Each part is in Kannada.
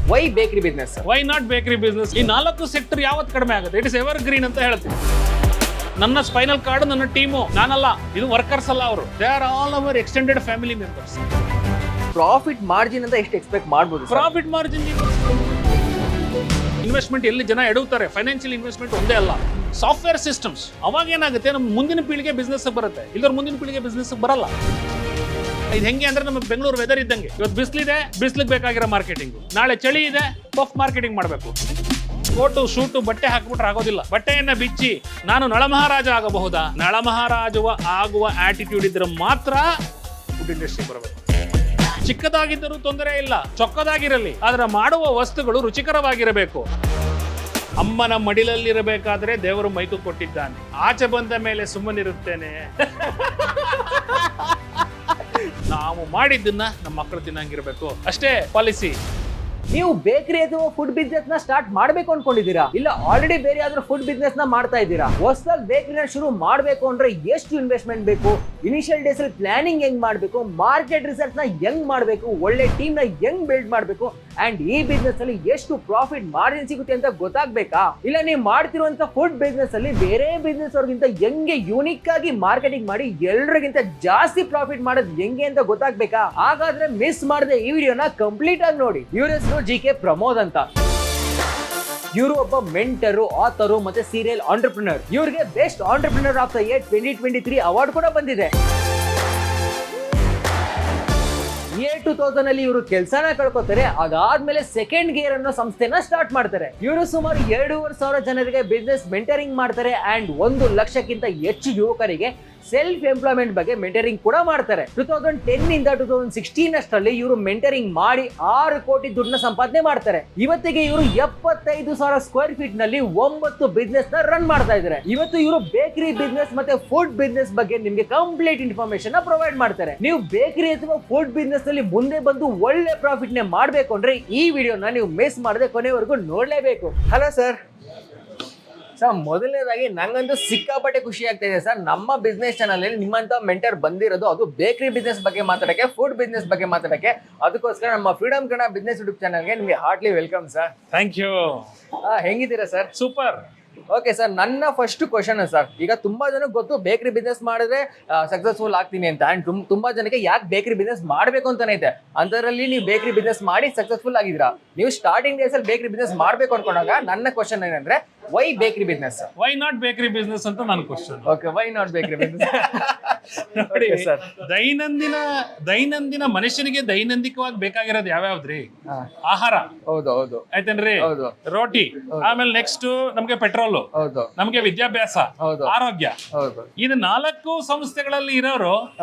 Y bakery business? Why not bakery business? ಈ 4 ಸೆಕ್ಟರ್ ಯಾವತ್ತು ಕಡಿಮೆ ಆಗುತ್ತೆ? ಇಟ್ ಇಸ್ ಎವರ್ ಗ್ರೀನ್ ಅಂತ ಹೇಳ್ತೀನಿ. ನನ್ನ ಸ್ಪೈನಲ್ ಕಾರ್ಡ್ ನನ್ನ ಟೀಮು, ನಾನಲ್ಲ, ಇದು ವರ್ಕರ್ಸ್ ಅಲ್ಲ, ಅವರು they are all our extended family members. Profit margin ಅಂತ ಎಷ್ಟು ಎಕ್ಸ್ಪೆಕ್ಟ್ ಮಾಡ್ಬೋದು? ಪ್ರಾಫಿಟ್ ಮಾರ್ಜಿನ್, ಇನ್ವೆಸ್ಟ್ಮೆಂಟ್ ಎಲ್ಲಿ ಜನ ಎಡುತ್ತಾರೆ, ಫೈನಾನ್ಷಿಯಲ್ ಇನ್ವೆಸ್ಟ್ಮೆಂಟ್ ಒಂದೇ ಅಲ್ಲ, ಸಾಫ್ಟ್ವೇರ್ ಸಿಸ್ಟಮ್ಸ್. ಅವಾಗ ಏನಾಗುತ್ತೆ, ನಮ್ಮ ಮುಂದಿನ ಪೀಳಿಗೆ ಬಿಸ್ನೆಸ್ ಬರುತ್ತೆ, ಇಲ್ಲರ ಮುಂದಿನ ಪೀಳಿಗೆ ಬಿಸ್ನೆಸ್ ಬರಲ್ಲ. ಇದು ಹೆಂಗೆ ಅಂದ್ರೆ ನಮ್ಮ ಬೆಂಗಳೂರು ವೆದರ್ ಇದ್ದಂಗೆ, ಇವತ್ತು ಬಿಸಿಲಿದೆ, ಬಿಸಿಲಿಗೆ ಬೇಕಾಗಿರೋ ಮಾರ್ಕೆಟಿಂಗ್, ನಾಳೆ ಚಳಿ ಇದೆ, ಪಫ್ ಮಾರ್ಕೆಟಿಂಗ್ ಮಾಡಬೇಕು. ಕೋಟು ಶೂಟು ಬಟ್ಟೆ ಹಾಕ್ಬಿಟ್ರೆ ಆಗೋದಿಲ್ಲ. ಬಟ್ಟೆಯನ್ನ ಬಿಚ್ಚಿ ನಾನು ನಳಮಹಾರಾಜ ಆಗಬಹುದಾ? ನಳಮಹಾರಾಜುವ ಆಗುವ ಆಟಿಟ್ಯೂಡ್ ಇದ್ರೆ ಮಾತ್ರ ಫುಡ್ ಇಂಡಸ್ಟ್ರಿ ಬರಬೇಕು. ಚಿಕ್ಕದಾಗಿದ್ದರೂ ತೊಂದರೆ ಇಲ್ಲ, ಚೊಕ್ಕದಾಗಿರಲಿ, ಆದ್ರೆ ಮಾಡುವ ವಸ್ತುಗಳು ರುಚಿಕರವಾಗಿರಬೇಕು. ಅಮ್ಮನ ಮಡಿಲಲ್ಲಿರಬೇಕಾದ್ರೆ ದೇವರು ಮೈಕು ಕೊಟ್ಟಿದ್ದಾನೆ, ಆಚೆ ಬಂದ ಮೇಲೆ ಸುಮ್ಮನಿರುತ್ತೇನೆ. ನಾವು ಮಾಡಿದ್ದನ್ನ ನಮ್ಮ ಮಕ್ಕಳು ತಿನ್ನಂಗಿರ್ಬೇಕು, ಅಷ್ಟೇ ಪಾಲಿಸಿ. ನೀವು ಬೇಕರಿ ಅಥವಾ ಫುಡ್ ಬಿಸ್ನೆಸ್ ನ ಸ್ಟಾರ್ಟ್ ಮಾಡ್ಬೇಕು ಅನ್ಕೊಂಡಿದ್ದೀರಾ? ಇಲ್ಲ ಆಲ್ರೆಡಿ ಬೇರೆ ಯಾವ್ದಾದ್ರು ಫುಡ್ ಬಿಸ್ನೆಸ್ ನ ಮಾಡ್ತಾ ಇದ್ದೀರಾ? ಹೊಸದಾಗಿ ಬೇಕರಿನ ಶುರು ಮಾಡ್ಬೇಕು ಅಂದ್ರೆ ಎಷ್ಟು ಇನ್ವೆಸ್ಟ್ಮೆಂಟ್ ಬೇಕು? ಇನಿಷಿಯಲ್ ಡೇಸ್ ಅಲ್ಲಿ ಪ್ಲಾನಿಂಗ್ ಹೆಂಗ್ ಮಾಡ್ಬೇಕು? ಮಾರ್ಕೆಟ್ ರಿಸರ್ಚ್ ನ ಹೆಂಗ್ ಮಾಡ್ಬೇಕು? ಒಳ್ಳೆ ಟೀಮ್ ನ ಹೆಂಗ್ ಬಿಲ್ಡ್ ಮಾಡ್ಬೇಕು? ಅಂಡ್ ಈ ಬಿಸ್ನೆಸ್ ಅಲ್ಲಿ ಎಷ್ಟು ಪ್ರಾಫಿಟ್ ಮಾರ್ಜಿನ್ ಸಿಗುತ್ತೆ ಅಂತ ಗೊತ್ತಾಗ್ಬೇಕಾ? ಇಲ್ಲ ನೀವು ಮಾಡ್ತಿರುವಂತ ಫುಡ್ ಬಿಸ್ನೆಸ್ ಅಲ್ಲಿ ಬೇರೆ ಬಿಸ್ನೆಸ್ ಅವ್ರಿಗಿಂತ ಹೆಂಗೆ ಯೂನಿಕ್ ಆಗಿ ಮಾರ್ಕೆಟಿಂಗ್ ಮಾಡಿ ಎಲ್ರಿಗಿಂತ ಜಾಸ್ತಿ ಪ್ರಾಫಿಟ್ ಮಾಡೋದು ಹೆಂಗೆ ಅಂತ ಗೊತ್ತಾಗ್ಬೇಕಾ? ಹಾಗಾದ್ರೆ ಮಿಸ್ ಮಾಡದೆ ಈ ವಿಡಿಯೋನ ಕಂಪ್ಲೀಟ್ ಆಗಿ ನೋಡಿ. ಇವ್ರ ಹೆಸರು ಜಿ.ಕೆ. ಪ್ರಮೋದ್ ಅಂತ. ಇವರು ಒಬ್ಬ ಮೆಂಟರು, ಆಥರು ಮತ್ತೆ ಸೀರಿಯಲ್ ಆಂಟರ್ಪ್ರಿನರ್. ಇವ್ರಿಗೆ best entrepreneur of the year 2023 award ಕೂಡ ಬಂದಿದೆ. ಇಯರ್ 2000 ಅಲ್ಲಿ ಇವರು ಕೆಲಸನ ಕಳ್ಕೊತಾರೆ. ಅದಾದ್ಮೇಲೆ ಸೆಕೆಂಡ್ ಗೇರ್ ಅನ್ನೋ ಸಂಸ್ಥೆನ ಸ್ಟಾರ್ಟ್ ಮಾಡ್ತಾರೆ. ಇವರು ಸುಮಾರು 2,500 ಜನರಿಗೆ ಬಿಸ್ನೆಸ್ ಮೆಂಟರಿಂಗ್ ಮಾಡ್ತಾರೆ ಅಂಡ್ 1 ಲಕ್ಷಕ್ಕಿಂತ ಹೆಚ್ಚು ಯುವಕರಿಗೆ ಸೆಲ್ಫ್ ಎಂಪ್ಲಾಯ್ಮೆಂಟ್ ಬಗ್ಗೆ ಮೆಂಟರಿಂಗ್ ಕೂಡ ಮಾಡ್ತಾರೆ. 2010 ಇಂದ 2016 ಅಷ್ಟರಲ್ಲಿ ಇವರು ಮೆಂಟರಿಂಗ್ ಮಾಡಿ 6 ಕೋಟಿ ದುಡ್ಡನ್ನ ಸಂಪಾದನೆ ಮಾಡ್ತಾರೆ. ಇವತ್ತಿಗೆ ಇವರು 75,000 ಸ್ಕ್ವೇರ್ ಫೀಟ್ ನಲ್ಲಿ 9 ಬಿಸ್ನೆಸ್ ನ ರನ್ ಮಾಡ್ತಾ ಇದ್ದಾರೆ. ಇವತ್ತು ಇವರು ಬೇಕರಿ ಬಿಸ್ನೆಸ್ ಮತ್ತೆ ಫುಡ್ ಬಿಸ್ನೆಸ್ ಬಗ್ಗೆ ನಿಮ್ಗೆ ಕಂಪ್ಲೀಟ್ ಇನ್ಫಾರ್ಮೇಶನ್ ಪ್ರೊವೈಡ್ ಮಾಡ್ತಾರೆ. ನೀವು ಬೇಕರಿ ಅಥವಾ ಫುಡ್ ಬಿಸ್ನೆಸ್ ನಲ್ಲಿ ಮುಂದೆ ಬಂದು ಒಳ್ಳೆ ಪ್ರಾಫಿಟ್ ನೇ ಮಾಡ್ಬೇಕು ಅಂದ್ರೆ ಈ ವಿಡಿಯೋನ ನೀವು ಮಿಸ್ ಮಾಡದೆ ಕೊನೆವರೆಗೂ ನೋಡ್ಲೇಬೇಕು. Hello sir. ಸರ್, ಮೊದಲನೇದಾಗಿ ನಂಗಂತೂ ಸಿಕ್ಕಾಪಟ್ಟೆ ಖುಷಿ ಆಗ್ತಾ ಇದೆ ಸರ್. ನಮ್ಮ ಬಿಸ್ನೆಸ್ ಚಾನಲ್ ಅಲ್ಲಿ ನಿಮ್ಮಂತ ಮೆಂಟರ್ ಬಂದಿರೋದು, ಅದು ಬೇಕರಿ ಬಿಸ್ನೆಸ್ ಬಗ್ಗೆ ಮಾತಾಡಕ್ಕೆ, ಫುಡ್ ಬಿಸ್ನೆಸ್ ಬಗ್ಗೆ ಮಾತಾಡಕ್ಕೆ. ಅದಕ್ಕೋಸ್ಕರ ನಮ್ಮ ಫ್ರೀಡಮ್ ಕನ್ನಡ ಬಿಸ್ನೆಸ್ ಯೂಟ್ಯೂಬ್ ಚಾನಲ್ಗೆ ನಿಮಗೆ heartily welcome sir. Thank you. ಹೆಂಗಿದ್ದೀರಾ ಸರ್? ಸೂಪರ್. ಓಕೆ ಸರ್, ನನ್ನ ಫಸ್ಟ್ ಕ್ವಶನ್ ಸರ್, ಈಗ ತುಂಬಾ ಜನಕ್ಕೆ ಗೊತ್ತು ಬೇಕರಿ ಬಿಸ್ನೆಸ್ ಮಾಡಿದ್ರೆ ಸಕ್ಸಸ್ಫುಲ್ ಆಗ್ತೀನಿ ಅಂತ, ಅಂಡ್ ತುಂಬಾ ಜನಕ್ಕೆ ಯಾಕೆ ಬೇಕರಿ ಬಿಸ್ನೆಸ್ ಮಾಡ್ಬೇಕು ಅಂತಾನೆ ಐತೆ. ಅಂತರಲ್ಲಿ ನೀವು ಬೇಕರಿ ಬಿಸ್ನೆಸ್ ಮಾಡಿ ಸಕ್ಸಸ್ಫುಲ್ ಆಗಿದ್ದೀರಾ. ನೀವು ಸ್ಟಾರ್ಟಿಂಗ್ ಡೇಸ್ ಅಲ್ಲಿ ಬೇಕರಿ ಬಿಸ್ನೆಸ್ ಮಾಡ್ಬೇಕು ಅನ್ಕೊಂಡಾಗ ನನ್ನ ಕ್ವಶನ್ ಏನಂದ್ರೆ, why bakery business? Why not bakery business ಅಂತ ನನ್ನ question. Okay, why not bakery business? ನೋಡಿ ಸರ್, ದೈನಂದಿನ ಮನುಷ್ಯನಿಗೆ ದೈನಂದಿಕವಾಗಿ ಬೇಕಾಗಿರೋದು ಯಾವ್ಯಾವ್ದ್ರಿ? ಆಹಾರ. ಹೌದು ಹೌದು. ಆಯ್ತೇನ್ರಿ? ಹೌದು. ರೋಟಿ, ಆಮೇಲೆ ನೆಕ್ಸ್ಟ್ ನಮ್ಗೆ ಪೆಟ್ರೋಲ್, ಹೌದು, ನಮ್ಗೆ ವಿದ್ಯಾಭ್ಯಾಸ, ಹೌದು, ಆರೋಗ್ಯ. ಹೌದು. ಇದು 4 ಸಂಸ್ಥೆಗಳಲ್ಲಿ ಇರೋರು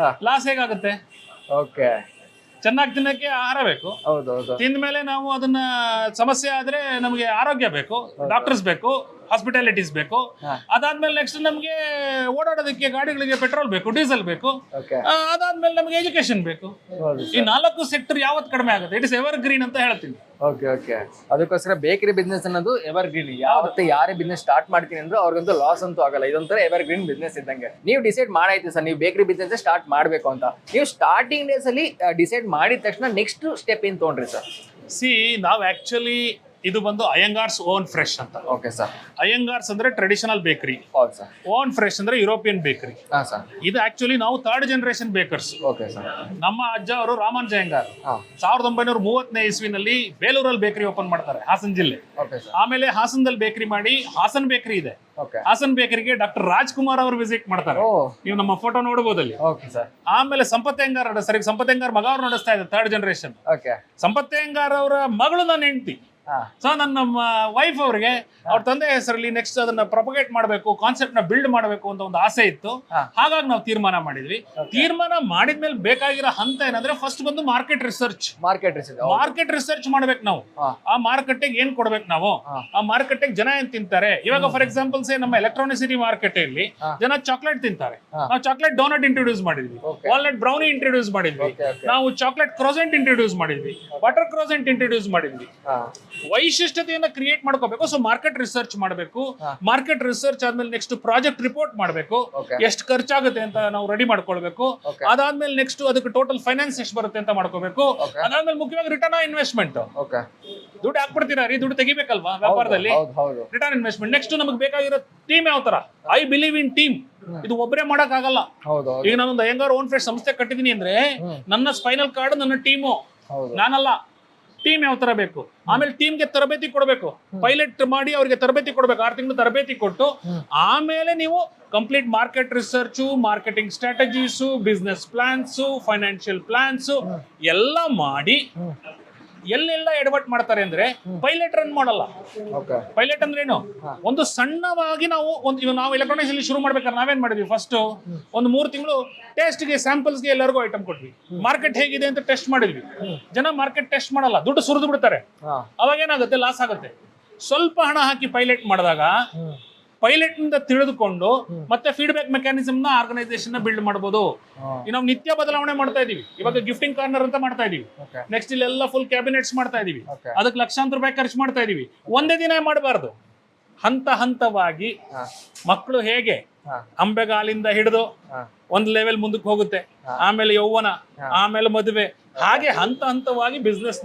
ಲಾಸ್ ಹೇಗಾಗುತ್ತೆ? ಓಕೆ, ಚೆನ್ನಾಗಿ ತಿನ್ನಕ್ಕೆ ಆಹಾರ ಬೇಕು. ಹೌದು ಹೌದು. ತಿಂದ ಮೇಲೆ ನಾವು ಅದನ್ನ ಸಮಸ್ಯೆ ಆದ್ರೆ ನಮಗೆ ಆರೋಗ್ಯ ಬೇಕು, ಡಾಕ್ಟರ್ಸ್ ಬೇಕು, ಹಾಸ್ಪಿಟಾಲಿಟೀಸ್ ಬೇಕು. ಅದಾದ್ಮೇಲೆ ನೆಕ್ಸ್ಟ್ ನಮ್ಗೆ ಓಡಾಡೋದಕ್ಕೆ ಗಾಡಿಗಳಿಗೆ ಪೆಟ್ರೋಲ್ ಬೇಕು, ಡೀಸೆಲ್ ಬೇಕು. ಅದಾದ್ಮೇಲೆ ನಮ್ಗೆ ಎಜುಕೇಶನ್ ಬೇಕು. ಈ 4 ಸೆಕ್ಟರ್ ಯಾವತ್ತು ಕಡಿಮೆ ಆಗುತ್ತೆ? ಇಟ್ ಇಸ್ ಎವರ್ ಗ್ರೀನ್ ಅಂತ ಹೇಳ್ತೀನಿ. Okay okay. ಅದಕ್ಕೋಸ್ಕರ ಬೇಕರಿ ಬಿಸ್ನೆಸ್ ಅನ್ನೋದು ಎವರ್ ಗ್ರೀನ್. ಯಾವತ್ತೆ ಯಾರೇ ಬಿಸ್ನೆಸ್ ಸ್ಟಾರ್ಟ್ ಮಾಡ್ತೀನಿ ಅಂದ್ರೆ ಅವ್ರಿಗಂತೂ ಲಾಸ್ ಅಂತೂ ಆಗಲ್ಲ. ಇದೊಂಥರ ಎವರ್ ಗ್ರೀನ್ ಬಿಸ್ನೆಸ್ ಇದ್ದಂಗೆ. ನೀವು ಡಿಸೈಡ್ ಮಾಡಾಯ್ತು ಸರ್, ನೀವು ಬೇಕರಿ ಬಿಸ್ನೆಸ್ ಸ್ಟಾರ್ಟ್ ಮಾಡ್ಬೇಕು ಅಂತ. ನೀವು ಸ್ಟಾರ್ಟಿಂಗ್ ಡೇಸ್ ಅಲ್ಲಿ ಡಿಸೈಡ್ ಮಾಡಿದ ತಕ್ಷಣ ನೆಕ್ಸ್ಟ್ ಸ್ಟೆಪ್ ಏನ್ ತಗೊಂಡ್ರಿ ಸರ್? ನಾವು ಆಕ್ಚುಲಿ ಇದು ಬಂದು ಅಯ್ಯಂಗಾರ್ಸ್ ಓನ್ ಫ್ರೆಶ್ ಅಂತ. Okay sir. ಅಯ್ಯಂಗಾರ್ಸ್ ಅಂದ್ರೆ ಟ್ರೆಡಿಷನಲ್ ಬೇಕರಿ, ಹೌದು ಸರ್. ಓನ್ ಫ್ರೆಶ್ ಅಂದ್ರೆ ಯುರೋಪಿಯನ್ ಬೇಕರಿ. ಹಾ ಸರ್. ಇದು ಆಕ್ಚುಲಿ ನಾವು 3rd generation bakers. Okay sir. ನಮ್ಮ ಅಜ್ಜ ಅವರು ರಾಮಾನುಜ ಅಯ್ಯಂಗಾರ್ 1930ನೇ ಇಸ್ವಿನಲ್ಲಿ ಬೇಲೂರಲ್ಲಿ ಬೇಕರಿ ಓಪನ್ ಮಾಡ್ತಾರೆ, ಹಾಸನ್ ಜಿಲ್ಲೆ. Okay sir. ಆಮೇಲೆ ಹಾಸನದಲ್ಲಿ ಬೇಕರಿ ಮಾಡಿ ಹಾಸನ್ ಬೇಕರಿ ಇದೆ. ಓಕೆ. ಹಾಸನ್ ಬೇಕರಿಗೆ ಡಾಕ್ಟರ್ ರಾಜ್ಕುಮಾರ್ ಅವರು ವಿಸಿಟ್ ಮಾಡ್ತಾರೆ. ನೀವು ನಮ್ಮ ಫೋಟೋ ನೋಡಬಹುದು ಅಲ್ಲಿ. Okay sir. ಆಮೇಲೆ ಸಂಪತ್ ಅಯ್ಯಂಗಾರ್ ಸಂಪತ್ ಮಗ ಅವ್ರು ನಡೆಸ್ತಾ ಇದ್ದಾರೆ 3rd generation. Okay. Sampath Iyengar ಅವರ ಮಗಳು ನನ್ನ ಹೆಂಡತಿ. ಸೊ ನಮ್ಮ ವೈಫ್ ಅವ್ರಿಗೆ ಅವ್ರ ತಂದೆ ಹೆಸರಲ್ಲಿ ನೆಕ್ಸ್ಟ್ ಅದನ್ನ ಪ್ರೊಪಗೇಟ್ ಮಾಡಬೇಕು, ಕಾನ್ಸೆಪ್ಟ್ ನ ಬಿಲ್ಡ್ ಮಾಡಬೇಕು ಅಂತ ಒಂದು ಆಸೆ ಇತ್ತು. ಹಾಗಾಗಿ ನಾವು ತೀರ್ಮಾನ ಮಾಡಿದ್ವಿ. ತೀರ್ಮಾನ ಮಾಡಿದ್ಮೇಲೆ ಬೇಕಾಗಿರೋ ಹಂತ ಏನಂದ್ರೆ, ಫಸ್ಟ್ ಬಂದು ಮಾರ್ಕೆಟ್ ರಿಸರ್ಚ್ ಮಾಡ್ಬೇಕು ನಾವು. ಆ ಮಾರ್ಕೆಟಿಗೆ ಏನ್ ಕೊಡ್ಬೇಕು ನಾವು, ಆ ಮಾರ್ಕೆಟಿಗೆ ಜನ ಏನ್ ತಿಂತಾರೆ. ಇವಾಗ ಫಾರ್ ಎಕ್ಸಾಂಪಲ್ ನಮ್ಮ ಎಲೆಕ್ಟ್ರಾನಿಸಿಟಿ ಮಾರ್ಕೆಟ್ ಅಲ್ಲಿ ಜನ ಚಾಕ್ಲೇಟ್ ತಿಂತಾರೆ. ನಾವು ಚಾಕ್ಲೇಟ್ ಡೋನಟ್ ಇಂಟ್ರೊಡ್ಯೂಸ್ ಮಾಡಿದ್ವಿ, ವಾಲ್ನಟ್ ಬ್ರೌನಿ ಇಂಟ್ರೊಡ್ಯೂಸ್ ಮಾಡಿದ್ವಿ, ನಾವು ಚಾಕ್ಲೇಟ್ ಕ್ರೋಸೆಂಟ್ ಇಂಟ್ರೊಡ್ಯೂಸ್ ಮಾಡಿದ್ವಿ, ಬಟರ್ ಕ್ರೋಸೆಂಟ್ ಇಂಟ್ರೊಡ್ಯೂಸ್ ಮಾಡಿದ್ವಿ. ವೈಶಿಷ್ಟ್ಯತೆಯನ್ನ ಕ್ರಿಯೇಟ್ ಮಾಡ್ಕೋಬೇಕು. ಸೊ ಮಾರ್ಕೆಟ್ ರಿಸರ್ಚ್ ಮಾಡಬೇಕು. ಹಾ. ಮಾರ್ಕೆಟ್ ರಿಸರ್ಚ್ ಆದ್ಮೇಲೆ ನೆಕ್ಸ್ಟ್ ಪ್ರಾಜೆಕ್ಟ್ ರಿಪೋರ್ಟ್ ಮಾಡಬೇಕು. Okay. ಎಷ್ಟು ಖರ್ಚಾಗುತ್ತೆ ಅಂತ ನಾವು ರೆಡಿ ಮಾಡ್ಕೊಳ್ಬೇಕು. Okay. ಅದಾದ್ಮೇಲೆ ನೆಕ್ಸ್ಟ್ ಅದಕ್ಕೆ ಟೋಟಲ್ ಫೈನಾನ್ಸ್ ಎಷ್ಟು ಬರುತ್ತೆ ಅಂತ ಮಾಡ್ಕೋಬೇಕು. Okay. ಅದಾದ್ಮೇಲೆ ಮುಖ್ಯವಾಗಿ ರಿಟರ್ನ್ ಆನ್ ಇನ್ವೆಸ್ಟ್ಮೆಂಟ್. ಓಕೆ, ದುಡ್ಡು ಹಾಕ್ಬಿಡ್ತೀರಾ ರೀ, ದುಡ್ಡು ತೆಗಿಬೇಕಲ್ವಾ ವ್ಯಾಪಾರದಲ್ಲಿ. ಹೌದು. Return investment. ನೆಕ್ಸ್ಟ್ ನಮಗೆ ಬೇಕಾಗಿರೋ ಟೀಮ್ ಯಾವ ತರ. I believe in team. ಇದು ಒಬ್ಬರೇ ಮಾಡಕ್ ಆಗಲ್ಲ. ಹೌದು. ಈಗ ನಾನೊಂದು ಅಯ್ಯಂಗಾರ್ ಓನ್ ಫ್ರೆಂಡ್ ಸಂಸ್ಥೆ ಕಟ್ಟಿದೀನಿ ಅಂದ್ರೆ ನನ್ನ ಸ್ಪೈನಲ್ ಕಾರ್ಡ್ ನನ್ನ ಟೀಮು, ಹೌದು. ನಾನಲ್ಲ. ಟೀಮ್ ಯಾವ ತರ ಬೇಕು. ಆಮೇಲೆ ಟೀಮ್ಗೆ ತರಬೇತಿ ಕೊಡಬೇಕು. ಪೈಲಟ್ ಮಾಡಿ ಅವ್ರಿಗೆ ತರಬೇತಿ ಕೊಡ್ಬೇಕು. 6 ತಿಂಗಳು ತರಬೇತಿ ಕೊಟ್ಟು ಆಮೇಲೆ ನೀವು complete market research, marketing strategies, business plans, financial plans ಎಲ್ಲ ಮಾಡಿ ಎಲ್ಲೆಲ್ಲ ಎಡವಟ್ ಮಾಡ್ತಾರೆ ಅಂದ್ರೆ ಪೈಲಟ್ ರನ್ ಮಾಡಲ್ಲ. ಓಕೆ, ಪೈಲಟ್ ಅಂದ್ರೆ ಏನು? ಒಂದು ಸಣ್ಣವಾಗಿ ನಾವು ಎಲೆಕ್ಟ್ರಾನಿಕ್ಸ್ ಅಲ್ಲಿ ಶುರು ಮಾಡ್ಬೇಕಾದ್ರೆ ನಾವೇನ್ ಮಾಡಿದ್ವಿ, ಫಸ್ಟ್ ಒಂದು 3 ತಿಂಗಳು ಟೆಸ್ಟ್ಗೆ ಸ್ಯಾಂಪಲ್ಸ್ಗೆ ಎಲ್ಲರಿಗೂ ಐಟಮ್ ಕೊಟ್ವಿ. ಮಾರ್ಕೆಟ್ ಹೇಗಿದೆ ಅಂತ ಟೆಸ್ಟ್ ಮಾಡಿದ್ವಿ. ಜನ ಮಾರ್ಕೆಟ್ ಟೆಸ್ಟ್ ಮಾಡಲ್ಲ, ದುಡ್ಡು ಸುರಿದು ಬಿಡ್ತಾರೆ. ಅವಾಗ ಏನಾಗುತ್ತೆ, ಲಾಸ್ ಆಗುತ್ತೆ. ಸ್ವಲ್ಪ ಹಣ ಹಾಕಿ ಪೈಲಟ್ ಮಾಡಿದಾಗ ಪೈಲಟ್ ನಿಂದ ತಿಳಿದುಕೊಂಡು ಮತ್ತೆ ಫೀಡ್ಬ್ಯಾಕ್ ಮೆಕ್ಯಾನಿಸಮ್ ನ ಆರ್ಗನೈಸೇಷನ್ ನ ಬಿಲ್ಡ್ ಮಾಡಬಹುದು. ನಾವು ನಿತ್ಯ ಬದಲಾವಣೆ ಮಾಡ್ತಾ ಇದೀವಿ. ಇವಾಗ ಗಿಫ್ಟಿಂಗ್ ಕಾರ್ನರ್ ಅಂತ ಮಾಡ್ತಾ ಇದೀವಿ. ನೆಕ್ಸ್ಟ್ ಇಲ್ಲೆಲ್ಲ ಫುಲ್ ಕ್ಯಾಬಿನೆಟ್ಸ್ ಮಾಡ್ತಾ ಇದೀವಿ. ಅದಕ್ಕೆ ಲಕ್ಷಾಂತರ ರೂಪಾಯಿ ಖರ್ಚು ಮಾಡ್ತಾ ಇದೀವಿ. ಒಂದೇ ದಿನ ಮಾಡಬಾರ್ದು. ಹಂತ ಹಂತವಾಗಿ ಮಕ್ಕಳು ಹೇಗೆ ಅಂಬೆಗಾಲಿಂದ ಹಿಡಿದು ಒಂದು ಲೆವೆಲ್ ಮುಂದಕ್ಕೆ ಹೋಗುತ್ತೆ, ಆಮೇಲೆ ಯೌವನ, ಆಮೇಲೆ ಮದುವೆ, ಹಾಗೆ ಹಂತ ಹಂತವಾಗಿ ಬಿಸ್ನೆಸ್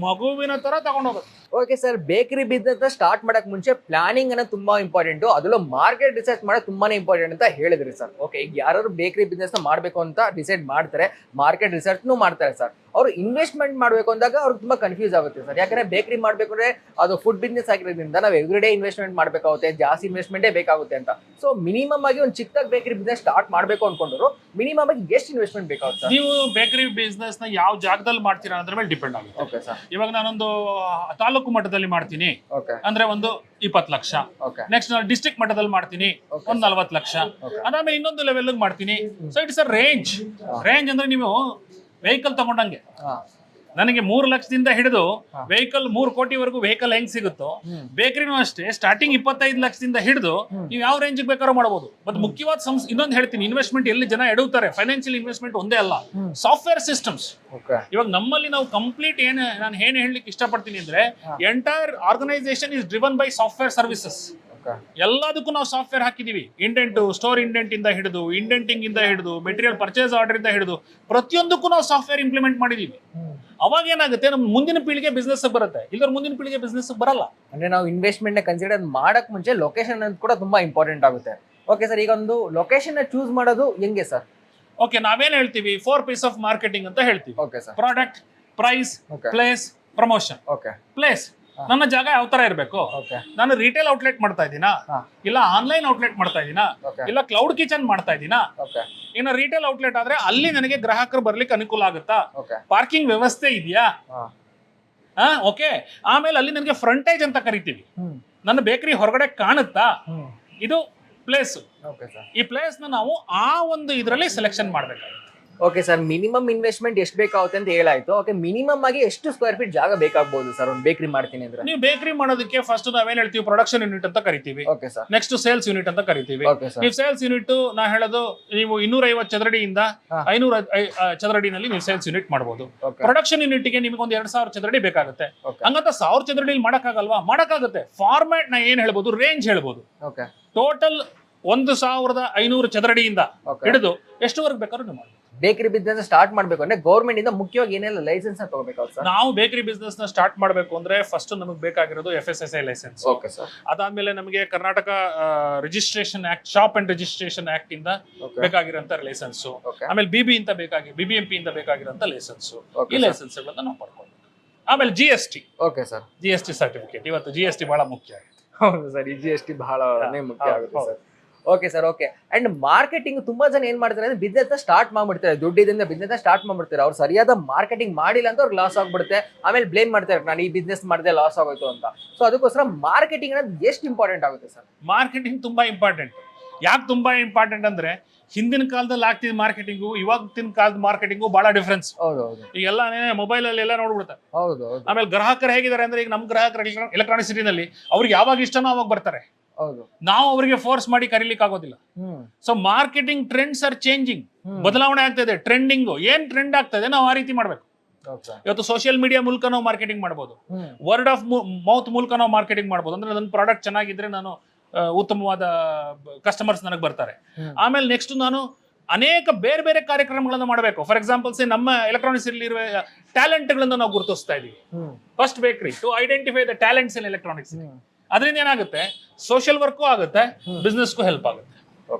ಮಗುವಿನ ತರ ತಗೊಂಡು ಹೋಗುತ್ತೆ. Okay sir, bakery business start ಮಾಡಕ್ ಮುಂಚೆ ಪ್ಲಾನಿಂಗ್ ಅನ್ನೋದು ತುಂಬಾ ಇಂಪಾರ್ಟೆಂಟ್. ಅದರಲ್ಲೂ ಮಾರ್ಕೆಟ್ ರಿಸರ್ಚ್ ಮಾಡೋದು ತುಂಬಾನೇ ಇಂಪಾರ್ಟೆಂಟ್ ಅಂತ ಹೇಳಿದ್ರಿ ಸರ್. ಓಕೆ, ಈಗ ಯಾರು ಬೇಕರಿ ಬಿಸ್ನೆಸ್ ಮಾಡಬೇಕು ಅಂತ ಡಿಸೈಡ್ ಮಾಡ್ತಾರೆ, ಮಾರ್ಕೆಟ್ ರಿಸರ್ಚ್ನು ಮಾಡ್ತಾರೆ ಸರ್. ಅವರು ಇನ್ವೆಸ್ಟ್ಮೆಂಟ್ ಮಾಡಬೇಕು ಅಂದಾಗ ಅವ್ರಿಗೆ ತುಂಬಾ ಕನ್ಫ್ಯೂಸ್ ಆಗುತ್ತೆ ಸರ್. ಯಾಕಂದ್ರೆ ಬೇಕರಿ ಮಾಡಬೇಕು ಅಂದ್ರೆ ಅದು ಫುಡ್ ಬಿಸ್ನೆಸ್ ಆಗಿರೋದ್ರಿಂದ ನಾವು ಎವ್ರಿಡೇ ಇನ್ವೆಸ್ಟ್ಮೆಂಟ್ ಮಾಡಬೇಕಾಗುತ್ತೆ, ಜಾಸ್ತಿ ಇನ್ವೆಸ್ಟ್ಮೆಂಟೇ ಬೇಕಾಗುತ್ತೆ ಅಂತ. ಸೊ ಮಿನಿಮಮ್ ಆಗಿ ಒಂದು ಚಿಕ್ಕದಾಗಿ ಬೇಕರಿ ಬಿಸ್ನೆಸ್ ಸ್ಟಾರ್ಟ್ ಮಾಡಬೇಕು ಅನ್ಕೊಂಡ್ರು ಮಿನಿಮಮ್ ಆಗಿ ಎಷ್ಟು ಇನ್ವೆಸ್ಟ್ಮೆಂಟ್ ಬೇಕಾಗುತ್ತೆ? ನೀವು ಬೇಕರಿ ಬಿಸ್ನೆಸ್ ನ ಯಾವ ಜಾಗದಲ್ಲಿ ಮಾಡ್ತೀರಾ ಅನ್ನೋದ್ರ ಮೇಲೆ ಡಿಪೆಂಡ್ ಆಗುತ್ತೆ. ಓಕೆ ಸರ್, ಇವಾಗ ನಾನೊಂದು ತಾಲೂಕು ಮಟ್ಟದಲ್ಲಿ ಮಾಡ್ತೀನಿ ಓಕೆ ಅಂದ್ರೆ ಒಂದು 20 ಲಕ್ಷ. ಓಕೆ, ನೆಕ್ಸ್ಟ್ ನಾನು ಡಿಸ್ಟ್ರಿಕ್ಟ್ ಮಟ್ಟದಲ್ಲಿ ಮಾಡ್ತೀನಿ ಒಂದು 40 ಲಕ್ಷ. ಅದಾದ್ಮೇಲೆ ಇನ್ನೊಂದು ಲೆವೆಲ್ ಮಾಡ್ತೀನಿ. So it's a range. Range ಅಂದ್ರೆ ನೀವು ವೆಹಿಕಲ್ ತಗೊಂಡಂಗೆ. ನನಗೆ 3 ಲಕ್ಷದಿಂದ ಹಿಡಿದು ವೆಹಿಕಲ್ 3 ಕೋಟಿವರೆಗೂ ವೆಹಿಕಲ್ ಹೆಂಗ್ ಸಿಗುತ್ತೋ, ಬೇಕರಿನೂ ಅಷ್ಟೇ ಸ್ಟಾರ್ಟಿಂಗ್ 25 ಲಕ್ಷದಿಂದ ಹಿಡಿದು ನೀವು ಯಾವ ರೇಂಜ್ ಬೇಕಾದ್ರೂ ಮಾಡಬಹುದು. ಬಟ್ ಮುಖ್ಯವಾದ ಇನ್ನೊಂದು ಹೇಳ್ತೀನಿ, ಇನ್ವೆಸ್ಟ್ಮೆಂಟ್ ಎಲ್ಲಿ ಜನ ಎಡುತ್ತಾರೆ, ಫೈನಾನ್ಷಿಯಲ್ ಇನ್ವೆಸ್ಟ್ಮೆಂಟ್ ಒಂದೇ ಅಲ್ಲ, ಸಾಫ್ಟ್ವೇರ್ ಸಿಸ್ಟಮ್ಸ್. ಇವಾಗ ನಮ್ಮಲ್ಲಿ ನಾವು ಕಂಪ್ಲೀಟ್ ನಾನು ಏನ್ ಹೇಳಲಿಕ್ಕೆ ಇಷ್ಟಪಡ್ತೀನಿ ಅಂದ್ರೆ, entire organisation is driven by software services. ಎಲ್ಲದಕ್ಕೂ ನಾವು ಸಾಫ್ಟ್ವೇರ್ ಹಾಕಿದೀವಿ. ಇಂಡೆಂಟ್, ಸ್ಟೋರ್ ಇಂಡೆಂಟ್ ಇಂದ ಹಿಡಿದು, ಇಂಡೆಂಟಿಂಗ್ ಇಂದ ಹಿಡಿದು, ಮೆಟೀರಿಯಲ್ ಪರ್ಚೇಸ್ ಆರ್ಡರ್ ಇಂದ ಹಿಡಿದು ಪ್ರತಿಯೊಂದಕ್ಕೂ ನಾವು ಸಾಫ್ಟ್ವೇರ್ ಇಂಪ್ಲಿಮೆಂಟ್ ಮಾಡಿದೀವಿ. ಅವಾಗ ಏನಾಗುತ್ತೆ, ನಮ್ಮ ಮುಂದಿನ ಪೀಳಿಗೆ ಬಿಸ್ನೆಸ್ ಬರುತ್ತೆ, ಇಲ್ಲರ ಮುಂದಿನ ಪೀಳಿಗೆ ಬಿಸ್ನೆಸ್ ಬರಲ್ಲ. ಅಂದ್ರೆ ನಾವು ಇನ್ವೆಸ್ಟ್ಮೆಂಟ್ ನ ಕನ್ಸಿಡರ್ ಮಾಡಕ್ ಮುಂಚೆ ಲೊಕೇಶನ್ ಅಂತ ಕೂಡ ತುಂಬಾ ಇಂಪಾರ್ಟೆಂಟ್ ಆಗುತ್ತೆ. ಓಕೆ ಸರ್, ಈಗ ಒಂದು ಲೊಕೇಶನ್ ಚೂಸ್ ಮಾಡೋದು ಹೆಂಗೆ ಸರ್? ಓಕೆ, ನಾವೇನ್ ಹೇಳ್ತೀವಿ, 4 ಪೀಸ್ ಆಫ್ ಮಾರ್ಕೆಟಿಂಗ್ ಅಂತ ಹೇಳ್ತೀವಿ. Okay sir. Product, price, place, promotion. Okay, place ನನ್ನ ಜಾಗ ಯಾವ ತರ ಇರಬೇಕು. ನಾನು ರಿಟೇಲ್ ಔಟ್ಲೆಟ್ ಮಾಡ್ತಾ ಇದ್ದೀನಾ, ಇಲ್ಲ ಆನ್ಲೈನ್ ಔಟ್ಲೆಟ್ ಮಾಡ್ತಾ ಇದ್ದೀನಾ, ಇಲ್ಲ ಕ್ಲೌಡ್ ಕಿಚನ್ ಮಾಡ್ತಾ ಇದ್ದೀನಾ. ಇನ್ನು ರಿಟೇಲ್ ಔಟ್ಲೆಟ್ ಆದ್ರೆ ಅಲ್ಲಿ ನನಗೆ ಗ್ರಾಹಕರು ಬರ್ಲಿಕ್ಕೆ ಅನುಕೂಲ ಆಗುತ್ತಾ, ಪಾರ್ಕಿಂಗ್ ವ್ಯವಸ್ಥೆ ಇದೆಯಾ, ಓಕೆ. ಆಮೇಲೆ ಅಲ್ಲಿ ನನಗೆ ಫ್ರಂಟೇಜ್ ಅಂತ ಕರಿತೀವಿ, ನನ್ನ ಬೇಕರಿ ಹೊರಗಡೆ ಕಾಣುತ್ತಾ, ಇದು ಪ್ಲೇಸ್. ಈ ಪ್ಲೇಸ್ ನಾವು ಆ ಒಂದು ಇದರಲ್ಲಿ ಸೆಲೆಕ್ಷನ್ ಮಾಡ್ಬೇಕಾಗುತ್ತೆ. ಓಕೆ ಸರ್, ಮಿನಿಮಮ್ ಇನ್ವೆಸ್ಟ್ಮೆಂಟ್ ಎಷ್ಟು ಬೇಕಾಗುತ್ತೆ ಅಂತ ಹೇಳಾಯ್ತು. ಓಕೆ, ಮಿನಿಮಮ್ ಆಗಿ ಎಷ್ಟು ಸ್ಕ್ವೇರ್ ಫೀಟ್ ಜಾಗ ಬೇಕಾಗಬಹುದು ಸರ್ ಒಂದು ಬೇಕರಿ ಮಾಡ್ತೀನಿ ಅಂದ್ರೆ? ನೀವು ಬೇಕರಿ ಮಾಡೋದಕ್ಕೆ ಫಸ್ಟ್ ನಾವೇನ್ ಹೇಳ್ತೀವಿ, ಪ್ರೊಡಕ್ಷನ್ ಯೂನಿಟ್ ಅಂತ ಕರಿತೀವಿ. Okay sir. Next sales unit ಅಂತ ಕರಿತೀವಿ. ನೀವು ಸೇಲ್ಸ್ ಯೂನಿಟ್ ನಾ ಹೇಳೋದು, ನೀವು 250 ಚದರಡಿಯಿಂದ 500 ಚದರಡಿನಲ್ಲಿ ನೀವು ಸೇಲ್ಸ್ ಯೂನಿಟ್ ಮಾಡಬಹುದು. ಪ್ರೊಡಕ್ಷನ್ ಯೂನಿಟ್ ಗೆ ನಿಮಗೆ ಒಂದು 2000 ಚದರಡಿ ಬೇಕಾಗುತ್ತೆ. ಹಂಗಂತ 1000 ಚದರಡಿ ಮಾಡಕ್ಕಾಗಲ್ವಾ? ಮಾಡಕ್ಕಾಗುತ್ತೆ. ಫಾರ್ಮ್ಯಾಟ್ ನಾ ಏನ್ ಹೇಳ್ಬೋದು, ರೇಂಜ್ ಹೇಳ್ಬೋದು. ಟೋಟಲ್ 1500 ಚದರಡಿಯಿಂದ ಹಿಡಿದು ಎಷ್ಟುವರೆಗೆ ಬೇಕಾದ್ರೂ ನೀವು ಮಾಡಿ. ಬೇಕರಿ ಬಿಸ್ನೆಸ್ ಸ್ಟಾರ್ಟ್ ಮಾಡಬೇಕು ಅಂದ್ರೆ ಗೌರ್ಮೆಂಟ್ ಇಂದ ಮುಖ್ಯವಾಗಿ ಏನೆಲ್ಲ ಲೈಸೆನ್ಸ್ ತಗೋಬೇಕಾಗುತ್ತೆ ಸರ್? ನಾವು ಬೇಕರಿ ಬಿಸ್ನೆಸ್ ನ ಸ್ಟಾರ್ಟ್ ಮಾಡಬೇಕು ಅಂದ್ರೆ ಫಸ್ಟ್ ನಮಗೆ ಬೇಕಾಗಿರೋದು FSSAI ಲೈಸೆನ್ಸ್. Okay sir. ಅದಾದ್ಮೇಲೆ ನಮಗೆ Karnataka registration act, shop and registration act ಇಂದ ಬೇಕಾಗಿರೋಂತ ಲೈಸೆನ್ಸ್. ಆಮೇಲೆ BBMP ಇಂದ ಬೇಕಾಗಿರೋಂತ ಲೈಸೆನ್ಸ್. ಈ ಲೈಸೆನ್ಸ್ ಗಳನ್ನ ನಾವು ಪಡ್ಕೊಂಡು, ಆಮೇಲೆ GST. Okay sir. GST certificate. ಇವತ್ತು GST ಬಹಳ ಮುಖ್ಯ ಆಗಿದೆ. ಹೌದು ಸರ್, ಈ GST ಬಹಳ ಮುಖ್ಯ ಆಗುತ್ತೆ sir. Okay sir, okay. And marketing ತುಂಬಾ ಜನ ಏನ್ ಮಾಡ್ತಾರೆ ಅಂದ್ರೆ ಬಿಸ್ನೆಸ್ ಸ್ಟಾರ್ಟ್ ಮಾಡ್ಬಿಡ್ತಾರೆ, ದುಡ್ಡಿದಿಂದ ಬಿಸ್ನೆಸ್ ಸ್ಟಾರ್ಟ್ ಮಾಡ್ಬಿಡ್ತಾರೆ. ಅವ್ರು ಸರಿಯಾದ ಮಾರ್ಕೆಟಿಂಗ್ ಮಾಡಿಲ್ಲ ಅಂತ ಅವ್ರಿಗೆ ಲಾಸ್ ಆಗ್ಬಿಡುತ್ತೆ. ಆಮೇಲೆ ಬ್ಲೇಮ್ ಮಾಡ್ತಾರೆ, ನಾನು ಈ ಬಿಸ್ನೆಸ್ ಮಾಡಿದೆ ಲಾಸ್ ಆಗೋಯ್ತು ಅಂತ. ಸೊ ಅದಕ್ಕೋಸ್ಕರ ಮಾರ್ಕೆಟಿಂಗ್ ಅನ್ನೋದು ಎಷ್ಟು ಇಂಪಾರ್ಟೆಂಟ್ ಆಗುತ್ತೆ ಸರ್? ಮಾರ್ಕೆಟಿಂಗ್ ತುಂಬಾ ಇಂಪಾರ್ಟೆಂಟ್. ಯಾಕೆ ತುಂಬಾ ಇಂಪಾರ್ಟೆಂಟ್ ಅಂದ್ರೆ, ಹಿಂದಿನ ಕಾಲದಲ್ಲಿ ಆಗ್ತಿದ್ದ ಮಾರ್ಕೆಟಿಂಗು ಇವಾಗಿನ ಕಾಲದ ಮಾರ್ಕೆಟಿಂಗು ಬಹಳ ಡಿಫ್ರೆನ್ಸ್. ಈಗೆಲ್ಲ ಮೊಬೈಲ್ ಅಲ್ಲಿ ಎಲ್ಲ ನೋಡ್ಬಿಡ್ತಾರೆ. ಆಮೇಲೆ ಗ್ರಾಹಕರು ಹೇಗಿದ್ದಾರೆ ಅಂದ್ರೆ, ಈಗ ನಮ್ಮ ಗ್ರಾಹಕರು ಎಲೆಕ್ಟ್ರಾನಿಕ್ ಸಿಟಿನಲ್ಲಿ ಅವ್ರಿಗೆ ಯಾವಾಗ ಇಷ್ಟನೋ ಅವಾಗ ಬರ್ತಾರೆ. ನಾವು ಅವರಿಗೆ ಫೋರ್ಸ್ ಮಾಡಿ ಕರೀಲಿಕ್ಕೆ ಆಗೋದಿಲ್ಲ. So marketing trends are changing. ಬದಲಾವಣೆ ಆಗ್ತಾ ಇದೆ. ಟ್ರೆಂಡಿಂಗ್ ಏನ್ ಟ್ರೆಂಡ್ ಆಗ್ತದೆ ನಾವು ಆ ರೀತಿ ಮಾಡ್ಬೇಕು. ಇವತ್ತು ಸೋಷಿಯಲ್ ಮೀಡಿಯಾ ಮೂಲಕ ನಾವು ಮಾರ್ಕೆಟಿಂಗ್ ಮಾಡ್ಬೋದು, ವರ್ಡ್ ಆಫ್ ಮೌತ್ ಮೂಲಕ ನಾವು ಮಾರ್ಕೆಟಿಂಗ್ ಮಾಡ್ಬೋದು. ಅಂದ್ರೆ ನನ್ನ ಪ್ರಾಡಕ್ಟ್ ಚೆನ್ನಾಗಿದ್ರೆ ನಾನು ಉತ್ತಮವಾದ ಕಸ್ಟಮರ್ಸ್ ನನಗೆ ಬರ್ತಾರೆ. ಆಮೇಲೆ ನೆಕ್ಸ್ಟ್ ನಾನು ಅನೇಕ ಬೇರೆ ಬೇರೆ ಕಾರ್ಯಕ್ರಮಗಳನ್ನ ಮಾಡಬೇಕು. ಫಾರ್ ಎಕ್ಸಾಂಪಲ್ ನಮ್ಮ ಎಲೆಕ್ಟ್ರಾನಿಕ್ಸ್ ಇರುವ ಟ್ಯಾಲೆಂಟ್ಗಳನ್ನ ನಾವು ಗುರುತಿಸ್ತಾ ಇದೀವಿ. First bakery to identify the talents in electronics. ಅದರಿಂದ ಏನಾಗುತ್ತೆ, ಸೋಷಿಯಲ್ ವರ್ಕು ಆಗುತ್ತೆ, ಬಿಸ್ನೆಸ್ಗೂ ಹೆಲ್ಪ್ ಆಗುತ್ತೆ.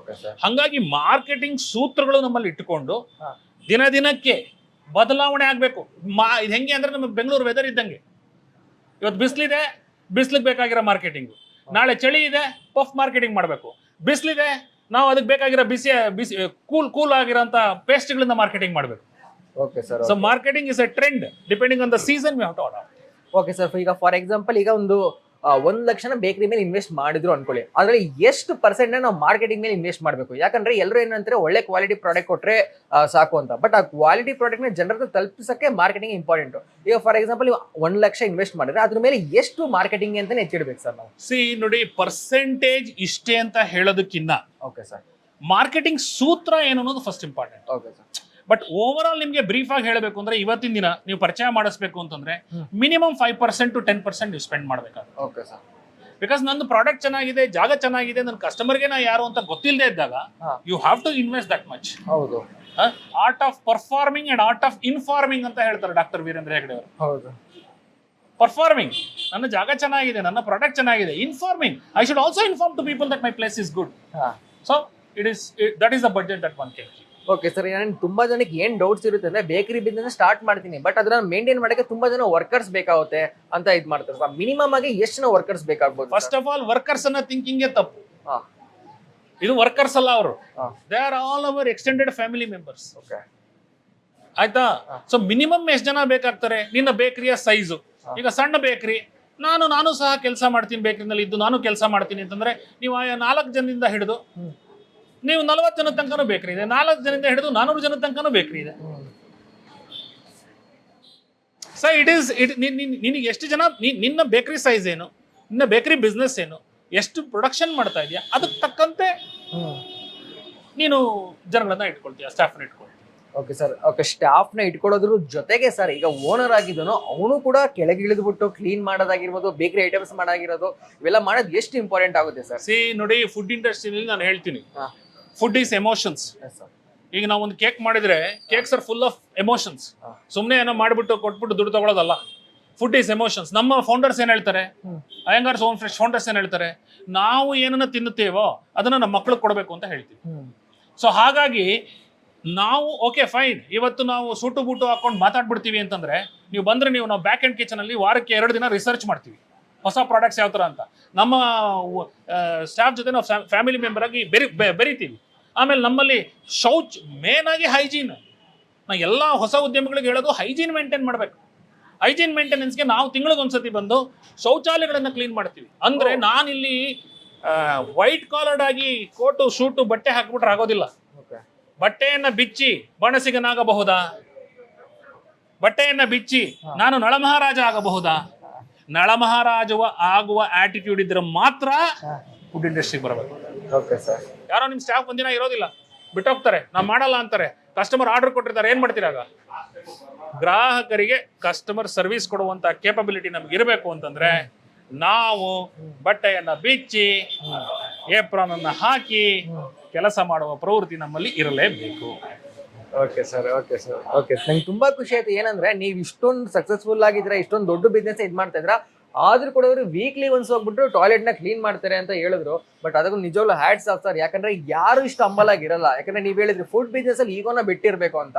ಹಂಗಾಗಿ ಮಾರ್ಕೆಟಿಂಗ್ ಸೂತ್ರಗಳು ನಮ್ಮಲ್ಲಿ ಇಟ್ಟುಕೊಂಡು ದಿನ ದಿನಕ್ಕೆ ಬದಲಾವಣೆ ಆಗ್ಬೇಕು. ಇದು ಹೆಂಗೆ ಅಂದ್ರೆ ನಮ್ಮ ಬೆಂಗಳೂರು ವೆದರ್ ಇದ್ದಂಗೆ. ಇವತ್ತು ಬಿಸಿಲಿದೆ, ಬಿಸಿಲಿಗೆ ಬೇಕಾಗಿರೋ ಮಾರ್ಕೆಟಿಂಗ್. ನಾಳೆ ಚಳಿ ಇದೆ, ಪಫ್ ಮಾರ್ಕೆಟಿಂಗ್ ಮಾಡಬೇಕು. ಬಿಸಿಲಿದೆ, ನಾವು ಅದಕ್ಕೆ ಬೇಕಾಗಿರೋ ಬಿಸಿ ಕೂಲ್ ಆಗಿರೋಂಥ ಪೇಸ್ಟ್ಗಳಿಂದ ಮಾರ್ಕೆಟಿಂಗ್ ಮಾಡಬೇಕು. Okay sir. So marketing is a trend depending on the season we have to adapt. Okay sir. ಈಗ ಫಾರ್ ಎಕ್ಸಾಂಪಲ್ ಈಗ ಒಂದು 1 ಲಕ್ಷನ ಬೇಕರಿ ಮೇಲೆ ಇನ್ವೆಸ್ಟ್ ಮಾಡಿದ್ರು ಅನ್ಕೊಳ್ಳಿ, ಅದ್ರಲ್ಲಿ ಎಷ್ಟು ಪರ್ಸೆಂಟ್ ನಾವು ಮಾರ್ಕೆಟಿಂಗ್ ಮೇಲೆ ಇನ್ವೆಸ್ಟ್ ಮಾಡಬೇಕು? ಯಾಕಂದ್ರೆ ಎಲ್ಲರೂ ಏನಂತಾರೆ ಒಳ್ಳೆ ಕ್ವಾಲಿಟಿ ಪ್ರಾಡಕ್ಟ್ ಕೊಟ್ರೆ ಸಾಕು ಅಂತ. ಬಟ್ ಆ ಕ್ವಾಲಿಟಿ ಪ್ರಾಡಕ್ಟ್ ನ ಜನರಿಗೆ ತಲುಪಿಸಕ್ಕೆ ಮಾರ್ಕೆಟಿಂಗ್ ಇಂಪಾರ್ಟೆಂಟ್. ಈಗ ಫಾರ್ ಎಕ್ಸಾಂಪಲ್ 1 ಲಕ್ಷ ಇನ್ವೆಸ್ಟ್ ಮಾಡಿದ್ರೆ ಅದ್ರ ಮೇಲೆ ಎಷ್ಟು ಮಾರ್ಕೆಟಿಂಗ್ ಅಂತಾನೆ ಹೆಚ್ಚಿಡ್ಬೇಕು ಸರ್ ನಾವು? ನೋಡಿ, ಪರ್ಸೆಂಟೇಜ್ ಇಷ್ಟೇ ಅಂತ ಹೇಳೋದಕ್ಕಿಂತ ಓಕೆ ಸರ್, ಮಾರ್ಕೆಟಿಂಗ್ ಸೂತ್ರ ಏನು ಅನ್ನೋದು first important. Okay sir. But over all ನಿಮಗೆ ಬ್ರೀಫ್ ಆಗಿ ಹೇಳಬೇಕು ಅಂದ್ರೆ ಇವತ್ತಿನ ದಿನ ನೀವು ಪರಿಚಯ ಮಾಡಿಸ್ಬೇಕು ಅಂತಂದ್ರೆ ಮಿನಿಮಮ್ 5% to 10% ನೀವು ಸ್ಪೆಂಡ್ ಮಾಡ್ಬೇಕಾಗುತ್ತೆ. Okay sir. ಬಿಕಾಸ್ ನಂದು ಪ್ರಾಡಕ್ಟ್ ಚೆನ್ನಾಗಿದೆ, ಜಾಗ ಚೆನ್ನಾಗಿದೆ, ನನ್ನ ಕಸ್ಟಮರ್ಗೆ ನಾ ಯಾರು ಅಂತ ಗೊತ್ತಿಲ್ಲದೆ ಇದ್ದಾಗ you have to invest that much. ಹೌದು. Art of performing and art of informing ಅಂತ ಹೇಳ್ತಾರೆ ಡಾಕ್ಟರ್ ವೀರೇಂದ್ರ ಹೆಗ್ಡೆ ಅವರು. ಹೌದು. ಪರ್ಫಾರ್ಮಿಂಗ್, ನನ್ನ ಜಾಗ ಚೆನ್ನಾಗಿದೆ, ನನ್ನ ಪ್ರಾಡಕ್ಟ್ ಚೆನ್ನಾಗಿದೆ. Informing, I should also inform to people that my place is good. So that is the budget that one can. Okay sir. ನಾನು ತುಂಬಾ ಜನಕ್ಕೆ ಏನ್ ಡೌಟ್ಸ್ ಇರುತ್ತೆ ಅಂದ್ರೆ ಬೇಕರಿ ಬಿಸ್ನೆಸ್ ಸ್ಟಾರ್ಟ್ ಮಾಡ್ತೀನಿ, ಬಟ್ ಅದನ್ನ ಮೇಂಟೈನ್ ಮಾಡಕ್ಕೆ ತುಂಬಾ ಜನ ವರ್ಕರ್ಸ್ ಬೇಕಾಗುತ್ತೆ ಅಂತ ಇದು ಮಾಡ್ತಾರೆ. ಮಿನಿಮಮ್ ಆಗಿ ಎಷ್ಟು ಜನ ವರ್ಕರ್ಸ್ ಬೇಕಾಗ್ಬೋದು? ಫಸ್ಟ್ ಆಫ್ ಆಲ್ ವರ್ಕರ್ಸ್ ಅನ್ನ ಥಿಂಕಿಂಗ್ ತಪ್ಪು. ಇದು ವರ್ಕರ್ಸ್ ಅಲ್ಲ, ಅವರು they are all our extended family members. Okay, ಆಯ್ತಾ? ಸೊ ಮಿನಿಮಮ್ ಎಷ್ಟು ಜನ ಬೇಕಾಗ್ತಾರೆ? ನಿನ್ನ ಬೇಕರಿಯ ಸೈಜು. ಈಗ ಸಣ್ಣ ಬೇಕರಿ, ನಾನು ಸಹ ಕೆಲಸ ಮಾಡ್ತೀನಿ, ಬೇಕರಿನಲ್ಲಿ ಇದ್ದು ನಾನು ಕೆಲಸ ಮಾಡ್ತೀನಿ ಅಂತಂದ್ರೆ ನೀವು 4 ಜನದಿಂದ ಹಿಡಿದು ನೀವು 40 ಜನದ ತನಕನೂ ಬೇಕರಿ ಇದೆ, 4 ಜನದಿಂದ ಹಿಡಿದು 400 ಜನದ ತನಕನೂ ಬೇಕರಿ ಇದೆ. ಸೊ ನಿನಗೆ ಎಷ್ಟು ಜನ, ನಿನ್ನ ಬೇಕರಿ ಸೈಜ್ ಏನು, ನಿನ್ನ ಬೇಕರಿ ಬಿಸ್ನೆಸ್ ಏನು, ಎಷ್ಟು ಪ್ರೊಡಕ್ಷನ್ ಮಾಡ್ತಾ ಇದೆಯಾ, ಅದಕ್ಕೆ ತಕ್ಕಂತೆ ನೀನು ಜನಗಳನ್ನ ಇಟ್ಕೊಳ್ತೀಯ, ಸ್ಟಾಫ್ನ ಇಟ್ಕೊಳ್ತೀಯ. Okay sir. ಓಕೆ, ಸ್ಟಾಫ್ನ ಇಟ್ಕೊಳ್ಳೋದ್ರ ಜೊತೆಗೆ ಸರ್ ಈಗ ಓನರ್ ಆಗಿದ್ದನು ಅವನು ಕೂಡ ಕೆಳಗೆ ಇಳಿದ್ಬಿಟ್ಟು ಕ್ಲೀನ್ ಮಾಡೋದಾಗಿರ್ಬೋದು, ಬೇಕರಿ ಐಟಮ್ಸ್ ಮಾಡೋದಿರೋದು, ಇವೆಲ್ಲ ಮಾಡೋದು ಎಷ್ಟು ಇಂಪಾರ್ಟೆಂಟ್ ಆಗುತ್ತೆ ಸರ್? ನೋಡಿ, ಫುಡ್ ಇಂಡಸ್ಟ್ರಿಯಲ್ಲಿ ನಾನು ಹೇಳ್ತೀನಿ, ಫುಡ್ ಈಸ್ ಎಮೋಷನ್ಸ್. ಈಗ ನಾವು ಒಂದು ಕೇಕ್ ಮಾಡಿದ್ರೆ cakes are full of emotions. ಸುಮ್ಮನೆ ಏನೋ ಮಾಡಿಬಿಟ್ಟು ಕೊಟ್ಬಿಟ್ಟು ದುಡ್ಡು ತಗೊಳ್ಳೋದಲ್ಲ. Food is emotions. ನಮ್ಮ ಫೌಂಡರ್ಸ್ ಏನ್ ಹೇಳ್ತಾರೆ, ಅಯ್ಯಂಗಾರ್ಸ್ ಓನ್ ಫ್ರೆಶ್ ಫೌಂಡರ್ಸ್ ಏನ್ ಹೇಳ್ತಾರೆ, ನಾವು ಏನನ್ನ ತಿನ್ನುತ್ತೇವೋ ಅದನ್ನ ನಮ್ಮ ಮಕ್ಳಿಗೆ ಕೊಡಬೇಕು ಅಂತ ಹೇಳ್ತೀವಿ. ಸೊ ಹಾಗಾಗಿ ನಾವು ಓಕೆ ಫೈನ್, ಇವತ್ತು ನಾವು ಸೂಟು ಬೂಟು ಹಾಕೊಂಡು ಮಾತಾಡ್ಬಿಡ್ತೀವಿ ಅಂತಂದ್ರೆ ನೀವು ಬಂದ್ರೆ ನಾವು ಬ್ಯಾಕ್ ಎಂಡ್ ಕಿಚನ್ ಅಲ್ಲಿ ವಾರಕ್ಕೆ 2 ದಿನ ರಿಸರ್ಚ್ ಮಾಡ್ತೀವಿ, ಹೊಸ ಪ್ರಾಡಕ್ಟ್ಸ್ ಯಾವ ಥರ ಅಂತ. ನಮ್ಮ ಸ್ಟಾಫ್ ಜೊತೆ ನಾವು ಫ್ಯಾಮಿಲಿ ಮೆಂಬರ್ ಆಗಿ ಬೆರಿತೀವಿ. ಆಮೇಲೆ ನಮ್ಮಲ್ಲಿ ಶೌಚ್ ಮೇನ್ ಆಗಿ ಹೈಜೀನ್. ನಾ ಎಲ್ಲ ಹೊಸ ಉದ್ಯಮಿಗಳಿಗೆ ಹೇಳೋದು ಹೈಜೀನ್ ಮೇಂಟೈನ್ ಮಾಡಬೇಕು. ಹೈಜೀನ್ ಮೇಂಟೆನೆನ್ಸ್ಗೆ ನಾವು ತಿಂಗಳಿಗೊಂದ್ಸತಿ ಬಂದು ಶೌಚಾಲಯಗಳನ್ನ ಕ್ಲೀನ್ ಮಾಡ್ತೀವಿ. ಅಂದ್ರೆ ನಾನಿಲ್ಲಿ ವೈಟ್ ಕಾಲರ್ಡ್ ಆಗಿ ಕೋಟು ಶೂಟು ಬಟ್ಟೆ ಹಾಕ್ಬಿಟ್ರೆ ಆಗೋದಿಲ್ಲ. ಬಟ್ಟೆಯನ್ನ ಬಿಚ್ಚಿ ಬಣಸಿಗನಾಗಬಹುದಾ? ಬಟ್ಟೆಯನ್ನ ಬಿಚ್ಚಿ ನಾನು ನಳಮಹಾರಾಜ ಆಗಬಹುದಾ? ನಳಮಹಾರಾಜ ಆಗುವ ಆಟಿಟ್ಯೂಡ್ ಇದ್ರೆ ಮಾತ್ರ ಫುಡ್ ಇಂಡಸ್ಟ್ರಿಗೆ ಬರಬೇಕು. Okay sir. ಯಾರೋ ನಿಮ್ಮ ಸ್ಟಾಫ್ ಒಂದಿನ ಇರೋದಿಲ್ಲ, ಬಿಟ್ಟೋಗ್ತಾರೆ, ನಾವು ಮಾಡಲ್ಲ ಅಂತಾರೆ. ಕಸ್ಟಮರ್ ಆರ್ಡರ್ ಕೊಟ್ಟಿರ್ತಾರೆ, ಏನ್ ಮಾಡ್ತೀರಾಗ? ಗ್ರಾಹಕರಿಗೆ ಕಸ್ಟಮರ್ ಸರ್ವಿಸ್ ಕೊಡುವಂತ ಕೇಪಬಿಲಿಟಿ ನಮ್ಗೆ ಇರಬೇಕು ಅಂತಂದ್ರೆ ನಾವು ಬಟ್ಟೆಯನ್ನ ಬಿಚ್ಚಿ ಏಪ್ರಾನ್ ಅನ್ನ ಹಾಕಿ ಕೆಲಸ ಮಾಡುವ ಪ್ರವೃತ್ತಿ ನಮ್ಮಲ್ಲಿ ಇರಲೇಬೇಕು. Okay sir. Okay sir. Okay, ನಂಗೆ ತುಂಬಾ ಖುಷಿ ಆಯ್ತು. ಏನಂದ್ರೆ ನೀವು ಇಷ್ಟೊಂದು ಸಕ್ಸಸ್ಫುಲ್ ಆಗಿದ್ರೆ, ಇಷ್ಟೊಂದು ದೊಡ್ಡ ಬಿಸ್ನೆಸ್ ಇದು ಮಾಡ್ತಾ ಇದ್ರ, ಆದ್ರೂ ಕೂಡ ಅವರು ವೀಕ್ಲಿ ಒನ್ಸ್ ಹೋಗ್ಬಿಟ್ಟು ಟಾಯ್ಲೆಟ್ ನ ಕ್ಲೀನ್ ಮಾಡ್ತಾರೆ ಅಂತ ಹೇಳಿದ್ರು. ಬಟ್ ಅದಕ್ಕೂ ನಿಜವಾಗ್ಲೂ ಹ್ಯಾಟ್ಸ್ ಆಫ್ ಸರ್. ಯಾಕಂದ್ರೆ ಯಾರು ಇಷ್ಟು ಹಂಬಲ್ ಆಗಿರಲ್ಲ. ಯಾಕಂದ್ರೆ ನೀವು ಹೇಳಿದ್ರಿ ಫುಡ್ ಬಿಸ್ನೆಸ್ ಅಲ್ಲಿ ಈಗೋನ ಬಿಟ್ಟಿರ್ಬೇಕು ಅಂತ.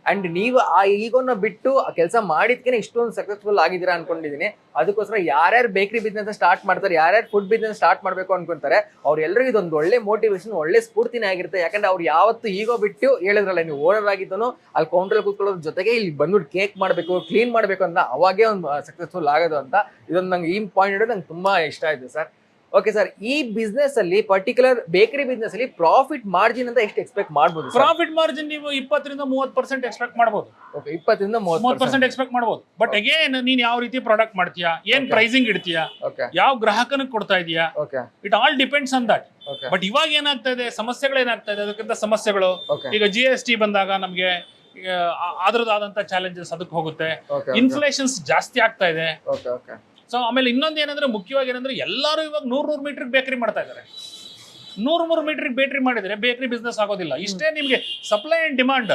ಅಂಡ್ ನೀವು ಆ ಈಗೋನ ಬಿಟ್ಟು ಕೆಲಸ ಮಾಡಿದ್ಕೆ ಇಷ್ಟೊಂದು ಸಕ್ಸಸ್ಫುಲ್ ಆಗಿದ್ದೀರಾ ಅನ್ಕೊಂಡಿದೀನಿ. ಅದಕ್ಕೋಸ್ಕರ ಯಾರ್ಯಾರು ಬೇಕರಿ ಬಿಸ್ನೆಸ್ ಸ್ಟಾರ್ಟ್ ಮಾಡ್ತಾರೆ, ಯಾರ್ಯಾರು ಫುಡ್ ಬಿಸ್ನೆಸ್ ಸ್ಟಾರ್ಟ್ ಮಾಡ್ಬೇಕು ಅನ್ಕೊಂತಾರೆ, ಅವ್ರೆಲ್ಲರಿಗೂ ಇದೊಂದು ಒಳ್ಳೆ ಮೋಟಿವೇಶನ್, ಒಳ್ಳೆ ಸ್ಫೂರ್ತಿನೇ ಆಗಿರುತ್ತೆ. ಯಾಕಂದ್ರೆ ಅವ್ರು ಯಾವತ್ತು ಈಗೋ ಬಿಟ್ಟು ಹೇಳಿದ್ರಲ್ಲ, ನೀವು ಓನರ್ ಆಗಿದ್ದನು ಅಲ್ಲಿ ಕೌಂಟರ್ ಕೂತ್ಕೊಳ್ಳೋದ್ರ ಜೊತೆಗೆ ಇಲ್ಲಿ ಬಂದ್ಬಿಟ್ಟು ಕೇಕ್ ಮಾಡಬೇಕು, ಕ್ಲೀನ್ ಮಾಡಬೇಕು ಅಂತ, ಅವಾಗೇ ಒಂದು ಸಕ್ಸಸ್ಫುಲ್ ಆಗೋದು ಅಂತ. ಇದೊಂದು ನಂಗೆ ಈ ಪಾಯಿಂಟ್ ನಂಗೆ ತುಂಬಾ ಇಷ್ಟ ಆಯ್ತು ಸರ್. ಓಕೆ ಸರ್, ಈ ಬಿಸ್ನೆಸ್ ಅಲ್ಲಿ ಪರ್ಟಿಕ್ಯುಲರ್ ಬೇಕರಿ ಬಿಸ್ನೆಸ್ ಅಲ್ಲಿ ಪ್ರಾಫಿಟ್ ಮಾರ್ಜಿನ್ ಅಂತ ಎಷ್ಟು ಎಕ್ಸ್ಪೆಕ್ಟ್ ಮಾಡಬಹುದು? ಪ್ರಾಫಿಟ್ ಮಾರ್ಜಿನ್ ನೀವು 20 ರಿಂದ 30% ಎಕ್ಸ್ಪೆಕ್ಟ್ ಮಾಡಬಹುದು. ಓಕೆ, 20 ರಿಂದ 30% ಎಕ್ಸ್ಪೆಕ್ಟ್ ಮಾಡಬಹುದು. ಬಟ್ ಅಗೇನ್ ನೀನ್ ಯಾವ ರೀತಿ ಪ್ರಾಡಕ್ಟ್ ಮಾಡ್ತೀಯಾ, ಏನ್ ಪ್ರೈಸಿಂಗ್ ಇಡ್ತೀಯಾ, ಯಾವ ಗ್ರಾಹಕನಿಗೆ ಕೊಡ್ತಾ ಇದೀಯಾ, it all depends on that. But ಇವಾಗ ಏನಾಗ್ತಾ ಇದೆ, ಸಮಸ್ಯೆಗಳು ಏನಾಗ್ತಾ ಇದೆ, ಅದಕ್ಕಿಂತ ಸಮಸ್ಯೆಗಳು ಈಗ GST ಬಂದಾಗ ನಮ್ಗೆ ಅದ್ರದ್ದಾದಂತ ಚಾಲೆಂಜಸ್ ಅದಕ್ಕೆ ಹೋಗುತ್ತೆ. Okay, ಇನ್ಫ್ಲೇಷನ್ಸ್ ಜಾಸ್ತಿ ಆಗ್ತಾ ಇದೆ. Okay okay. ಸೊ ಆಮೇಲೆ ಇನ್ನೊಂದು ಏನಂದ್ರೆ ಮುಖ್ಯವಾಗಿ ಏನಂದ್ರೆ ಎಲ್ಲರೂ ಇವಾಗ 100 ಮೀಟರ್ ಬೇಕರಿ ಮಾಡ್ತಾ ಇದ್ದಾರೆ. 100 ಮೀಟರ್ ಬೇಕರಿ ಮಾಡಿದ್ರೆ ಬೇಕರಿ ಬಿಸ್ನೆಸ್ ಆಗೋದಿಲ್ಲ. ಇಷ್ಟೇ ನಿಮ್ಗೆ ಸಪ್ಲೈ ಅಂಡ್ ಡಿಮಾಂಡ್.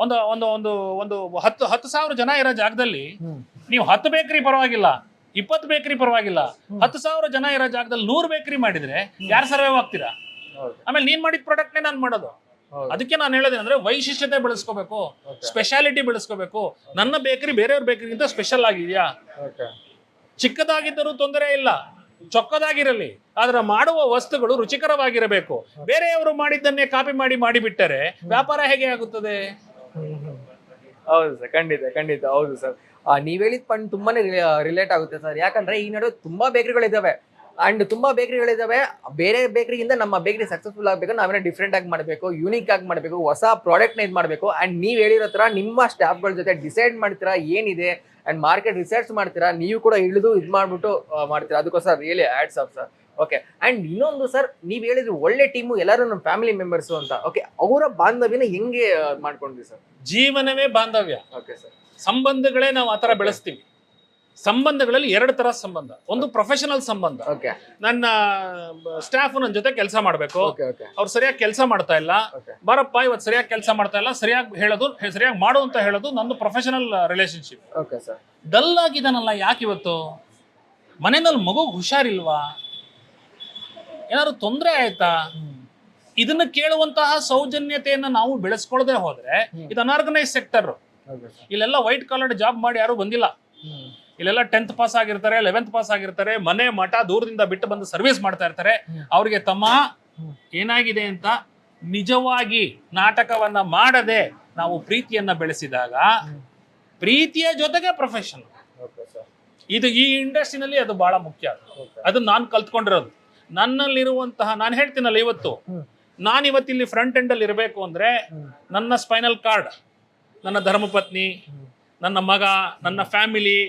ಒಂದು ಒಂದು ಒಂದು ಒಂದು 10,000 ಜನ ಇರೋ ಜಾಗದಲ್ಲಿ ನೀವು 10 ಬೇಕರಿ ಪರವಾಗಿಲ್ಲ, 20 ಬೇಕರಿ ಪರವಾಗಿಲ್ಲ, 10,000 ಜನ ಇರೋ ಜಾಗದಲ್ಲಿ 100 ಬೇಕರಿ ಮಾಡಿದ್ರೆ ಯಾರು ಸರ್ವೈವ್ ಆಗ್ತೀರಾ? ಆಮೇಲೆ ನೀನ್ ಮಾಡಿದ ಪ್ರಾಡಕ್ಟ್ನೇ ನಾನು ಮಾಡೋದು. ಅದಕ್ಕೆ ನಾನು ಹೇಳೋದೇನಂದ್ರೆ ವೈಶಿಷ್ಟ್ಯತೆ ಬೆಳೆಸ್ಕೋಬೇಕು, ಸ್ಪೆಷಾಲಿಟಿ ಬೆಳೆಸ್ಕೋಬೇಕು. ನನ್ನ ಬೇಕರಿ ಬೇರೆಯವ್ರ ಬೇಕರಿಗಿಂತ ಸ್ಪೆಷಲ್ ಆಗಿದೆಯಾ? ಚಿಕ್ಕದಾಗಿದ್ದರೂ ತೊಂದರೆ ಇಲ್ಲ, ಚೊಕ್ಕದಾಗಿರಲಿ, ಆದ್ರೆ ಮಾಡುವ ವಸ್ತುಗಳು ರುಚಿಕರವಾಗಿರಬೇಕು. ಬೇರೆಯವರು ಮಾಡಿದ್ದನ್ನೇ ಕಾಪಿ ಮಾಡಿಬಿಟ್ಟರೆ ವ್ಯಾಪಾರ ಹೇಗೆ ಆಗುತ್ತದೆ? ಹೌದು ಸರ್, ಖಂಡಿತ ಖಂಡಿತ ಹೌದು ಸರ್. ನೀವ್ ಹೇಳಿದ ಪಾಯಿಂಟ್ ತುಂಬಾನೇ ರಿಲೇಟ್ ಆಗುತ್ತೆ ಸರ್. ಯಾಕಂದ್ರೆ ಈ ನಡುವೆ ತುಂಬಾ ಬೇಕರಿಗಳಿದಾವೆ ಅಂಡ್ ತುಂಬಾ ಬೇಕರಿಗಳಿದಾವೆ. ಬೇರೆ ಬೇಕರಿಗಿಂತ ನಮ್ಮ ಬೇಕರಿ ಸಕ್ಸಸ್ಫುಲ್ ಆಗ್ಬೇಕು, ನಾವೇನೋ ಡಿಫ್ರೆಂಟ್ ಆಗಿ ಮಾಡಬೇಕು, ಯೂನಿಕ್ ಆಗಿ ಮಾಡಬೇಕು, ಹೊಸ ಪ್ರಾಡಕ್ಟ್ ನ ಇದು ಮಾಡಬೇಕು. ಅಂಡ್ ನೀವ್ ಹೇಳಿರೋ ತರ ನಿಮ್ಮ ಸ್ಟಾಫ್ಗಳ ಜೊತೆ ಡಿಸೈಡ್ ಮಾಡ್ತೀರಾ ಏನಿದೆ ಅಂಡ್ ಮಾರ್ಕೆಟ್ ರಿಸರ್ಚ್ ಮಾಡ್ತೀರಾ, ನೀವು ಕೂಡ ಇಳಿದು ಇದು ಮಾಡ್ಬಿಟ್ಟು ಮಾಡ್ತೀರಾ. ಅದಕ್ಕೋಸ್ಕರ really hats off sir. Okay. And ಇನ್ನೊಂದು ಸರ್, ನೀವ್ ಹೇಳಿದ್ರು ಒಳ್ಳೆ ಟೀಮು, ಎಲ್ಲರೂ ನಮ್ಮ ಫ್ಯಾಮಿಲಿ ಮೆಂಬರ್ಸ್ ಅಂತ. ಓಕೆ, ಅವರ ಬಾಂಧವ್ಯನ ಹೆಂಗೆ ಮಾಡ್ಕೊಂಡ್ವಿ ಸರ್? ಜೀವನವೇ ಬಾಂಧವ್ಯ. Okay sir. ಸಂಬಂಧಗಳೇ ನಾವು ಆತರ ಬೆಳೆಸ್ತೀವಿ. ಸಂಬಂಧಗಳಲ್ಲಿ 2 ತರ ಸಂಬಂಧ. ಒಂದು ಪ್ರೊಫೆಷನಲ್ ಸಂಬಂಧ. ಓಕೆ. ನನ್ನ ಸ್ಟಾಫ್ ನನ್ನ ಜೊತೆ ಕೆಲಸ ಮಾಡ್ಬೇಕು, ಓಕೆ ಓಕೆ. ಅವ್ರು ಸರಿಯಾಗಿ ಕೆಲಸ ಮಾಡ್ತಾ ಇಲ್ಲ, ಬರಪ್ಪ ಇವತ್ತು ಸರಿಯಾಗಿ ಕೆಲಸ ಮಾಡ್ತಾ ಇಲ್ಲ, ಸರಿಯಾಗಿ ಹೇಳೋದು, ಸರಿಯಾಗಿ ಮಾಡು ಅಂತ ಹೇಳೋದು ನಂದು professional relationship. Okay sir. Dull ಆಗಿದಾನಲ್ಲ ಯಾಕೆ ಇವತ್ತು? ಮನೆಯಲ್ಲಿ ಮಗು ಹುಷಾರಿಲ್ವಾ? ಏನಾದ್ರು ತೊಂದರೆ ಆಯ್ತಾ? ಇದನ್ನ ಕೇಳುವಂತಹ ಸೌಜನ್ಯತೆಯನ್ನ ನಾವು ಬೆಳೆಸ್ಕೊಳ್ಳದೆ ಹೋದ್ರೆ ಇದು ಅನ್ಆರ್ಗನೈಸ್ ಸೆಕ್ಟರ್. ಇಲ್ಲೆಲ್ಲ ವೈಟ್ ಕಾಲರ್ಡ್ ಜಾಬ್ ಮಾಡಿ ಯಾರು ಬಂದಿಲ್ಲ. ಇಲ್ಲೆಲ್ಲ 10th ಪಾಸ್ ಆಗಿರ್ತಾರೆ, 11th ಪಾಸ್ ಆಗಿರ್ತಾರೆ, ಮನೆ ಮಠ ದೂರದಿಂದ ಬಿಟ್ಟು ಬಂದು ಸರ್ವಿಸ್ ಮಾಡ್ತಾ ಇರ್ತಾರೆ. ಅವ್ರಿಗೆ ತಮ್ಮ ಏನಾಗಿದೆ ಅಂತ ನಿಜವಾಗಿ ನಾಟಕವನ್ನ ಮಾಡದೆ ನಾವು ಪ್ರೀತಿಯನ್ನ ಬೆಳೆಸಿದಾಗ ಪ್ರೀತಿಯ ಜೊತೆಗೆ ಪ್ರೊಫೆಷನ್, ಇದು ಈ ಇಂಡಸ್ಟ್ರಿನಲ್ಲಿ ಅದು ಬಹಳ ಮುಖ್ಯ. ಅದು ನಾನು ಕಲ್ತ್ಕೊಂಡಿರೋದು. ನನ್ನಲ್ಲಿರುವಂತಹ, ನಾನು ಹೇಳ್ತೀನಲ್ಲ, ನಾನು ಇವತ್ತಿಲ್ಲಿ ಫ್ರಂಟ್ ಎಂಡ್ ಅಲ್ಲಿ ಇರಬೇಕು ಅಂದ್ರೆ ನನ್ನ ಸ್ಪೈನಲ್ ಕಾರ್ಡ್, ನನ್ನ ಧರ್ಮಪತ್ನಿ, ನನ್ನ ಮಗ, ನನ್ನ ಫ್ಯಾಮಿಲಿ,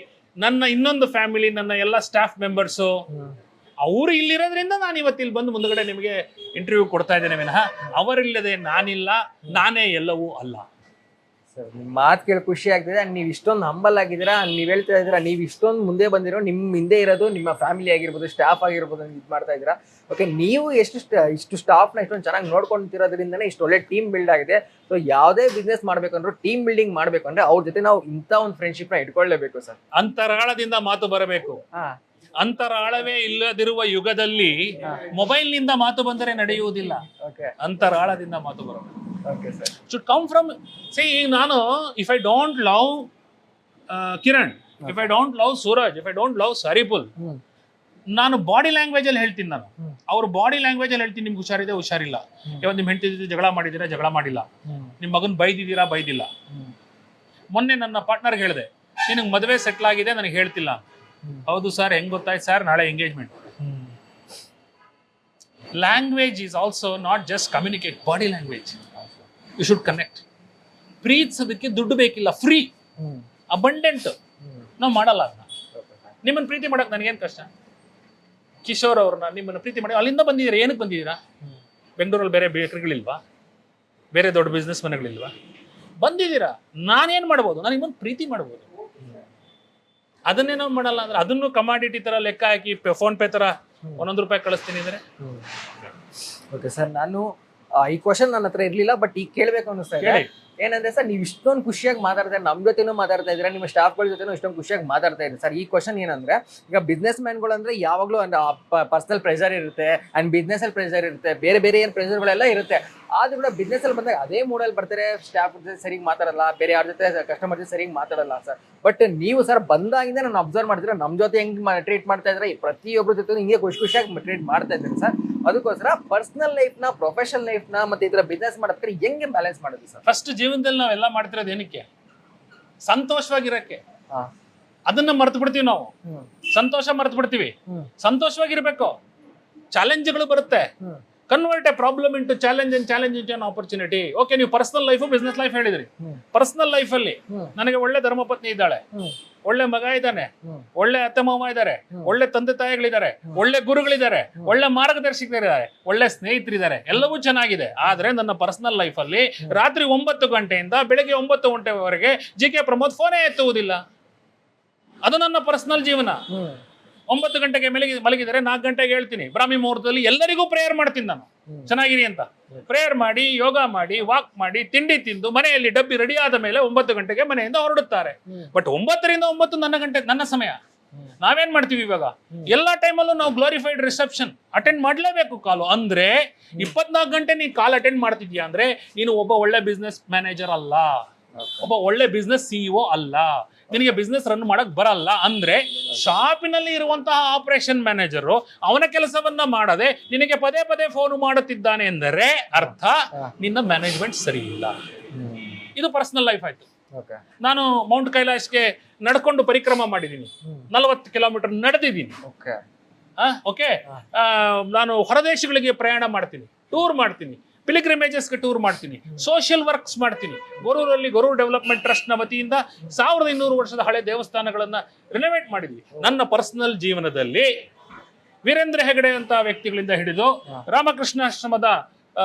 ನನ್ನ ಇನ್ನೊಂದು ಫ್ಯಾಮಿಲಿ, ನನ್ನ ಎಲ್ಲ ಸ್ಟಾಫ್ ಮೆಂಬರ್ಸು, ಅವರು ಇಲ್ಲಿರೋದ್ರಿಂದ ನಾನು ಇವತ್ತಿಲ್ಲಿ ಬಂದು ಮುಂದ್ಗಡೆ ನಿಮಗೆ ಇಂಟರ್ವ್ಯೂ ಕೊಡ್ತಾ ಇದ್ದೇನೆ ವಿನಃ ಅವರಿಲ್ಲದೆ ನಾನಿಲ್ಲ, ನಾನೇ ಎಲ್ಲವೂ ಅಲ್ಲ. ಸರ್, ನಿಮ್ಮ ಮಾತು ಕೇಳಿ ಖುಷಿ ಆಗ್ತಿದೆ. ನೀವು ಇಷ್ಟೊಂದು ಹಂಬಲ್ ಆಗಿದ್ದೀರಾ, ನೀವು ಹೇಳ್ತಾ ಇದ್ದೀರಾ, ನೀವು ಇಷ್ಟೊಂದು ಮುಂದೆ ಬಂದಿರೋ, ನಿಮ್ಮ ಹಿಂದೆ ಇರೋದು ನಿಮ್ಮ ಫ್ಯಾಮಿಲಿ ಆಗಿರ್ಬೋದು, ಸ್ಟಾಫ್ ಆಗಿರ್ಬೋದು, ಇದು ಮಾಡ್ತಾ ಇದ್ದೀರಾ. ಓಕೆ, ನೀವು ಇಷ್ಟು ಸ್ಟಾಫ್ನ ಇಷ್ಟೊಂದು ಚೆನ್ನಾಗಿ ನೋಡ್ಕೊಂತಿರೋದ್ರಿಂದನೇ ಇಷ್ಟು ಒಳ್ಳೆ ಟೀಮ್ ಬಿಲ್ಡ್ ಆಗಿದೆ. ಸೊ ಯಾವುದೇ ಬಿಸ್ನೆಸ್ ಮಾಡ್ಬೇಕಂದ್ರೂ ಟೀಮ್ ಬಿಲ್ಡಿಂಗ್ ಮಾಡ್ಬೇಕಂದ್ರೆ ಅವ್ರ ಜೊತೆ ನಾವು ಇಂಥ ಒಂದು ಫ್ರೆಂಡ್ಶಿಪ್ನ ಇಟ್ಕೊಳ್ಳೇಬೇಕು ಸರ್. ಅಂತರಾಳದಿಂದ ಮಾತು ಬರಬೇಕು. ಅಂತರಾಳವೇ ಇಲ್ಲದಿರುವ ಯುಗದಲ್ಲಿ ಮೊಬೈಲ್ ನಿಂದ ಮಾತು ಬಂದರೆ ನಡೆಯುವುದಿಲ್ಲ. ಅಂತರಾಳದಿಂದ ಮಾತು ಬರಬೇಕು. Should come from, see, ನಾನು if I don't love Kiran, if I don't love Suraj, if I don't love Saripul, ನಾನು ಬಾಡಿ ಲ್ಯಾಂಗ್ವೇಜ್ ಅಲ್ಲಿ ಹೇಳ್ತೀನಿ. ನಾನು ಅವ್ರ ಬಾಡಿ ಲ್ಯಾಂಗ್ವೇಜ್ ಅಲ್ಲಿ ಹೇಳ್ತೀನಿ, ನಿಮ್ಗೆ ಹುಷಾರಿದೆ, ಹುಷಾರಿಲ್ಲ. ಇವತ್ತು ನಿಮ್ಮ ಹೆಂಡತಿ ಜೊತೆ ಜಗಳ ಮಾಡಿದ್ದೀರಾ, ಜಗಳ ಮಾಡಿಲ್ಲ. ನಿಮ್ಮ ಮಗನ್ ಬೈದಿದ್ದೀರಾ, ಬೈದಿಲ್ಲ. ಮೊನ್ನೆ ನನ್ನ ಪಾರ್ಟ್ನರ್ ಹೇಳಿದೆ, ನಿನಗೆ ಮದುವೆ ಸೆಟ್ಲ್ ಆಗಿದೆ, ನನಗೆ ಹೇಳ್ತಿಲ್ಲ. ಹೌದು ಸರ್, ಹೆಂಗ್ ಗೊತ್ತಾಯ್ತು ಸರ್? ನಾಳೆ engagement. Language is also not just communicate, body language. You should connect. ಪ್ರೀತಿಸೋದಕ್ಕೆ ದುಡ್ಡು ಬೇಕಿಲ್ಲ, ಫ್ರೀ, ಅಬಂಡೆಂಟ್. ನಾವು ಮಾಡಲ್ಲ ಅದನ್ನ. ನಿಮ್ಮನ್ನು ಪ್ರೀತಿ ಮಾಡಕ್ ನನಗೇನು ಕಷ್ಟ? ಕಿಶೋರ್ ಅವ್ರನ್ನ ನಿಮ್ಮನ್ನು ಪ್ರೀತಿ ಮಾಡಿ ಅಲ್ಲಿಂದ ಬಂದಿದ್ದೀರಾ, ಏನಕ್ಕೆ ಬಂದಿದ್ದೀರಾ? ಬೆಂಗಳೂರಲ್ಲಿ ಬೇರೆ ಬೇಕರಿಗಳಿಲ್ವಾ? ಬೇರೆ ದೊಡ್ಡ ಬಿಸ್ನೆಸ್ ಮನೆಗಳಿಲ್ವಾ? ಬಂದಿದ್ದೀರಾ. ನಾನೇನು ಮಾಡ್ಬೋದು? ನಾನು ನಿಮ್ಮನ್ನು ಪ್ರೀತಿ ಮಾಡ್ಬೋದು. ಅದನ್ನೇ ನಾವು ಮಾಡಲ್ಲ ಅಂದ್ರೆ ಅದನ್ನು ಕಮಾಡಿಟಿ ತರ ಲೆಕ್ಕ ಹಾಕಿ ಫೋನ್ ಪೇ ತರ 1 ರೂಪಾಯಿ ಕಳಿಸ್ತೀನಿ ಅಂದ್ರೆ. ಓಕೆ ಸರ್, ನಾನು ಈ ಕ್ವಶನ್ ನನ್ನ ಹತ್ರ ಇರ್ಲಿಲ್ಲ, ಬಟ್ ಈಗ ಕೇಳಬೇಕು ಅನ್ನಿಸ್ತಾ ಇದೆ. ಏನಂದ್ರೆ ಸರ್, ನೀವು ಇಷ್ಟೊಂದು ಖುಷಿಯಾಗಿ ಮಾತಾಡ್ತಾ ನಮ್ಮ ಜೊತೆನೂ ಮಾತಾಡ್ತಾ ಇದ್ದೀರಾ, ನಿಮ್ಮ ಸ್ಟಾಫ್ಗಳ ಜೊತೆನೂ ಇಷ್ಟೊಂದು ಖುಷಿಯಾಗಿ ಮಾತಾಡ್ತಾ ಇದ್ದೀರಿ ಸರ್. ಈ ಕ್ವಶನ್ ಏನಂದ್ರೆ, ಈಗ ಬಿಸ್ನೆಸ್ ಮ್ಯಾನ್ಗಳು ಅಂದ್ರೆ ಯಾವಾಗಲೂ ಪರ್ಸನಲ್ ಪ್ರೆಷರ್ ಇರುತ್ತೆ ಅಂಡ್ ಬಿಸ್ನೆಸ್ ಅಲ್ಲಿ ಪ್ರೆಷರ್ ಇರುತ್ತೆ, ಬೇರೆ ಬೇರೆ ಏನು ಪ್ರೆಷರ್ಗಳೆಲ್ಲ ಇರುತ್ತೆ. ಆದ್ರೂ ಕೂಡ ಬಿಸ್ನೆಸ್ ಅಲ್ಲಿ ಬಂದಾಗ ಅದೇ ಮೂಡಲ್ಲಿ ಬರ್ತಾರೆ, ಸ್ಟಾಫ್ ಜೊತೆ ಸರಿಯಾಗಿ ಮಾತಾಡಲ್ಲ, ಬೇರೆ ಯಾರ ಜೊತೆ ಕಸ್ಟಮರ್ ಜೊತೆ ಸರಿಯಾಗಿ ಮಾತಾಡಲ್ಲ ಸರ್. ಬಟ್ ನೀವು ಸರ್ ಬಂದಾಗಿಂದ ನಾನು ಅಬ್ಸರ್ವ್ ಮಾಡ್ತೀರಾ, ನಮ್ಮ ಜೊತೆ ಹೆಂಗೆ ಟ್ರೀಟ್ ಮಾಡ್ತಾ ಇದ್ರೆ, ಪ್ರತಿಯೊಬ್ಬರ ಜೊತೆ ಹಿಂಗೆ ಖುಷಿಯಾಗಿ ಟ್ರೀಟ್ ಮಾಡ್ತಾ ಇದ್ದೀರಿ ಸರ್. ಅದಕ್ಕೋಸ್ಕರ ಪರ್ಸನಲ್ ಲೈಫ್ನ, ಪ್ರೊಫೆಷನಲ್ ಲೈಫ್ನ ಮತ್ತೆ ಇದರ ಬಿಸ್ನೆಸ್ ಮಾಡೋದಕ್ಕೆ ಹೆಂಗೆ ಬ್ಯಾಲೆನ್ಸ್ ಮಾಡೋದು ಸರ್? ಫಸ್ಟ್ ಜೀವನದಲ್ಲಿ ನಾವೆಲ್ಲ ಮಾಡ್ತಿರೋದು ಏನಕ್ಕೆ? ಸಂತೋಷವಾಗಿರಕ್ಕೆ. ಅದನ್ನ ಮರ್ತು ಬಿಡ್ತೀವಿ ನಾವು. ಸಂತೋಷ ಮರ್ತು ಬಿಡ್ತೀವಿ. ಸಂತೋಷವಾಗಿರ್ಬೇಕು. ಚಾಲೆಂಜ್ಗಳು ಬರುತ್ತೆ, convert A problem into challenge and challenge into an opportunity. Okay, ನೀವು ಪರ್ಸನಲ್ ಲೈಫ್ ಬಿಸ್ನೆಸ್ ಲೈಫ್ ಹೇಳಿದ್ರಿ. ಪರ್ಸನಲ್ ಲೈಫ್ ಅಲ್ಲಿ ನನಗೆ ಒಳ್ಳೆ ಧರ್ಮಪತ್ನಿ ಇದ್ದಾಳೆ, ಒಳ್ಳೆ ಮಗ ಇದ್ದಾನೆ, ಒಳ್ಳೆ ಅತ್ತೆ ಮಾವ ಇದ್ದಾರೆ, ಒಳ್ಳೆ ತಂದೆ ತಾಯಿಗಳಿದ್ದಾರೆ, ಒಳ್ಳೆ ಗುರುಗಳಿದ್ದಾರೆ, ಒಳ್ಳೆ ಮಾರ್ಗದರ್ಶಕರಿದ್ದಾರೆ, ಒಳ್ಳೆ ಸ್ನೇಹಿತರಿದ್ದಾರೆ, ಎಲ್ಲವೂ ಚೆನ್ನಾಗಿದೆ. ಆದ್ರೆ ನನ್ನ ಪರ್ಸನಲ್ ಲೈಫ್ ಅಲ್ಲಿ ರಾತ್ರಿ 9 ಗಂಟೆಯಿಂದ ಬೆಳಗ್ಗೆ 9 ಗಂಟೆವರೆಗೆ GK ಪ್ರಮೋದ್ ಫೋನೇ ಎತ್ತುವುದಿಲ್ಲ. ಅದು ನನ್ನ ಪರ್ಸನಲ್ ಜೀವನ. 9 ಗಂಟೆಗೆ ಮಲಗಿದರೆ 4 ಗಂಟೆಗೆ ಹೇಳ್ತೀನಿ, ಬ್ರಾಹ್ಮಿ ಮುಹೂರ್ತದಲ್ಲಿ ಎಲ್ಲರಿಗೂ ಪ್ರೇಯರ್ ಮಾಡ್ತೀನಿ ನಾನು, ಚೆನ್ನಾಗಿರಿ ಅಂತ ಪ್ರೇಯರ್ ಮಾಡಿ, ಯೋಗ ಮಾಡಿ, ವಾಕ್ ಮಾಡಿ, ತಿಂಡಿ ತಿಂದು ಮನೆಯಲ್ಲಿ ಡಬ್ಬಿ ರೆಡಿ ಆದ ಮೇಲೆ 9 ಗಂಟೆಗೆ ಮನೆಯಿಂದ ಹೊರಡುತ್ತಾರೆ. ಬಟ್ 9 ರಿಂದ 9 ನನ್ನ ಗಂಟೆ ನನ್ನ ಸಮಯ. ನಾವೇನ್ ಮಾಡ್ತೀವಿ ಇವಾಗ, ಎಲ್ಲಾ ಟೈಮಲ್ಲೂ ನಾವು ಗ್ಲೋರಿಫೈಡ್ ರಿಸೆಪ್ಷನ್ ಅಟೆಂಡ್ ಮಾಡ್ಲೇಬೇಕು ಕಾಲು. ಅಂದ್ರೆ 24 ಗಂಟೆ ನೀನ್ ಕಾಲ್ ಅಟೆಂಡ್ ಮಾಡ್ತಿದ್ಯಾ ಅಂದ್ರೆ ನೀನು ಒಬ್ಬ ಒಳ್ಳೆ ಬಿಸ್ನೆಸ್ ಮ್ಯಾನೇಜರ್ ಅಲ್ಲ, ಒಬ್ಬ ಒಳ್ಳೆ ಬಿಸ್ನೆಸ್ CEO ಅಲ್ಲ, ನಿನಗೆ ಬಿಸ್ನೆಸ್ ರನ್ ಮಾಡಕ್ ಬರಲ್ಲ. ಅಂದ್ರೆ ಶಾಪಿನಲ್ಲಿ ಇರುವಂತಹ ಆಪರೇಷನ್ ಮ್ಯಾನೇಜರು ಅವನ ಕೆಲಸವನ್ನ ಮಾಡದೆ ನಿನಗೆ ಪದೇ ಪದೇ ಫೋನ್ ಮಾಡುತ್ತಿದ್ದಾನೆ ಎಂದರೆ ಅರ್ಥ ನಿನ್ನ ಮ್ಯಾನೇಜ್ಮೆಂಟ್ ಸರಿ ಇಲ್ಲ. ಇದು ಪರ್ಸನಲ್ ಲೈಫ್ ಆಯ್ತು. ನಾನು ಮೌಂಟ್ ಕೈಲಾಶ್ಗೆ ನಡ್ಕೊಂಡು ಪರಿಕ್ರಮ ಮಾಡಿದ್ದೀನಿ, 40 ಕಿಲೋಮೀಟರ್ ನಡೆದಿದ್ದೀನಿ. ಓಕೆ, ನಾನು ಹೊರದೇಶಗಳಿಗೆ ಪ್ರಯಾಣ ಮಾಡ್ತೀನಿ, ಟೂರ್ ಮಾಡ್ತೀನಿ, ಪಿಲಿಗ್ರಿಮೇಜಸ್ಗೆ ಟೂರ್ ಮಾಡ್ತೀನಿ, ಸೋಷಿಯಲ್ ವರ್ಕ್ಸ್ ಮಾಡ್ತೀನಿ. ಗೊರೂರಲ್ಲಿ ಗೊರೂರು ಡೆವಲಪ್ಮೆಂಟ್ ಟ್ರಸ್ಟ್ ನ ವತಿಯಿಂದ 1200 ವರ್ಷದ ಹಳೆ ದೇವಸ್ಥಾನಗಳನ್ನ ರಿನೋವೇಟ್ ಮಾಡಿದ್ವಿ. ನನ್ನ ಪರ್ಸನಲ್ ಜೀವನದಲ್ಲಿ ವೀರೇಂದ್ರ ಹೆಗಡೆ ಅಂತ ವ್ಯಕ್ತಿಗಳಿಂದ ಹಿಡಿದು ರಾಮಕೃಷ್ಣಾಶ್ರಮದ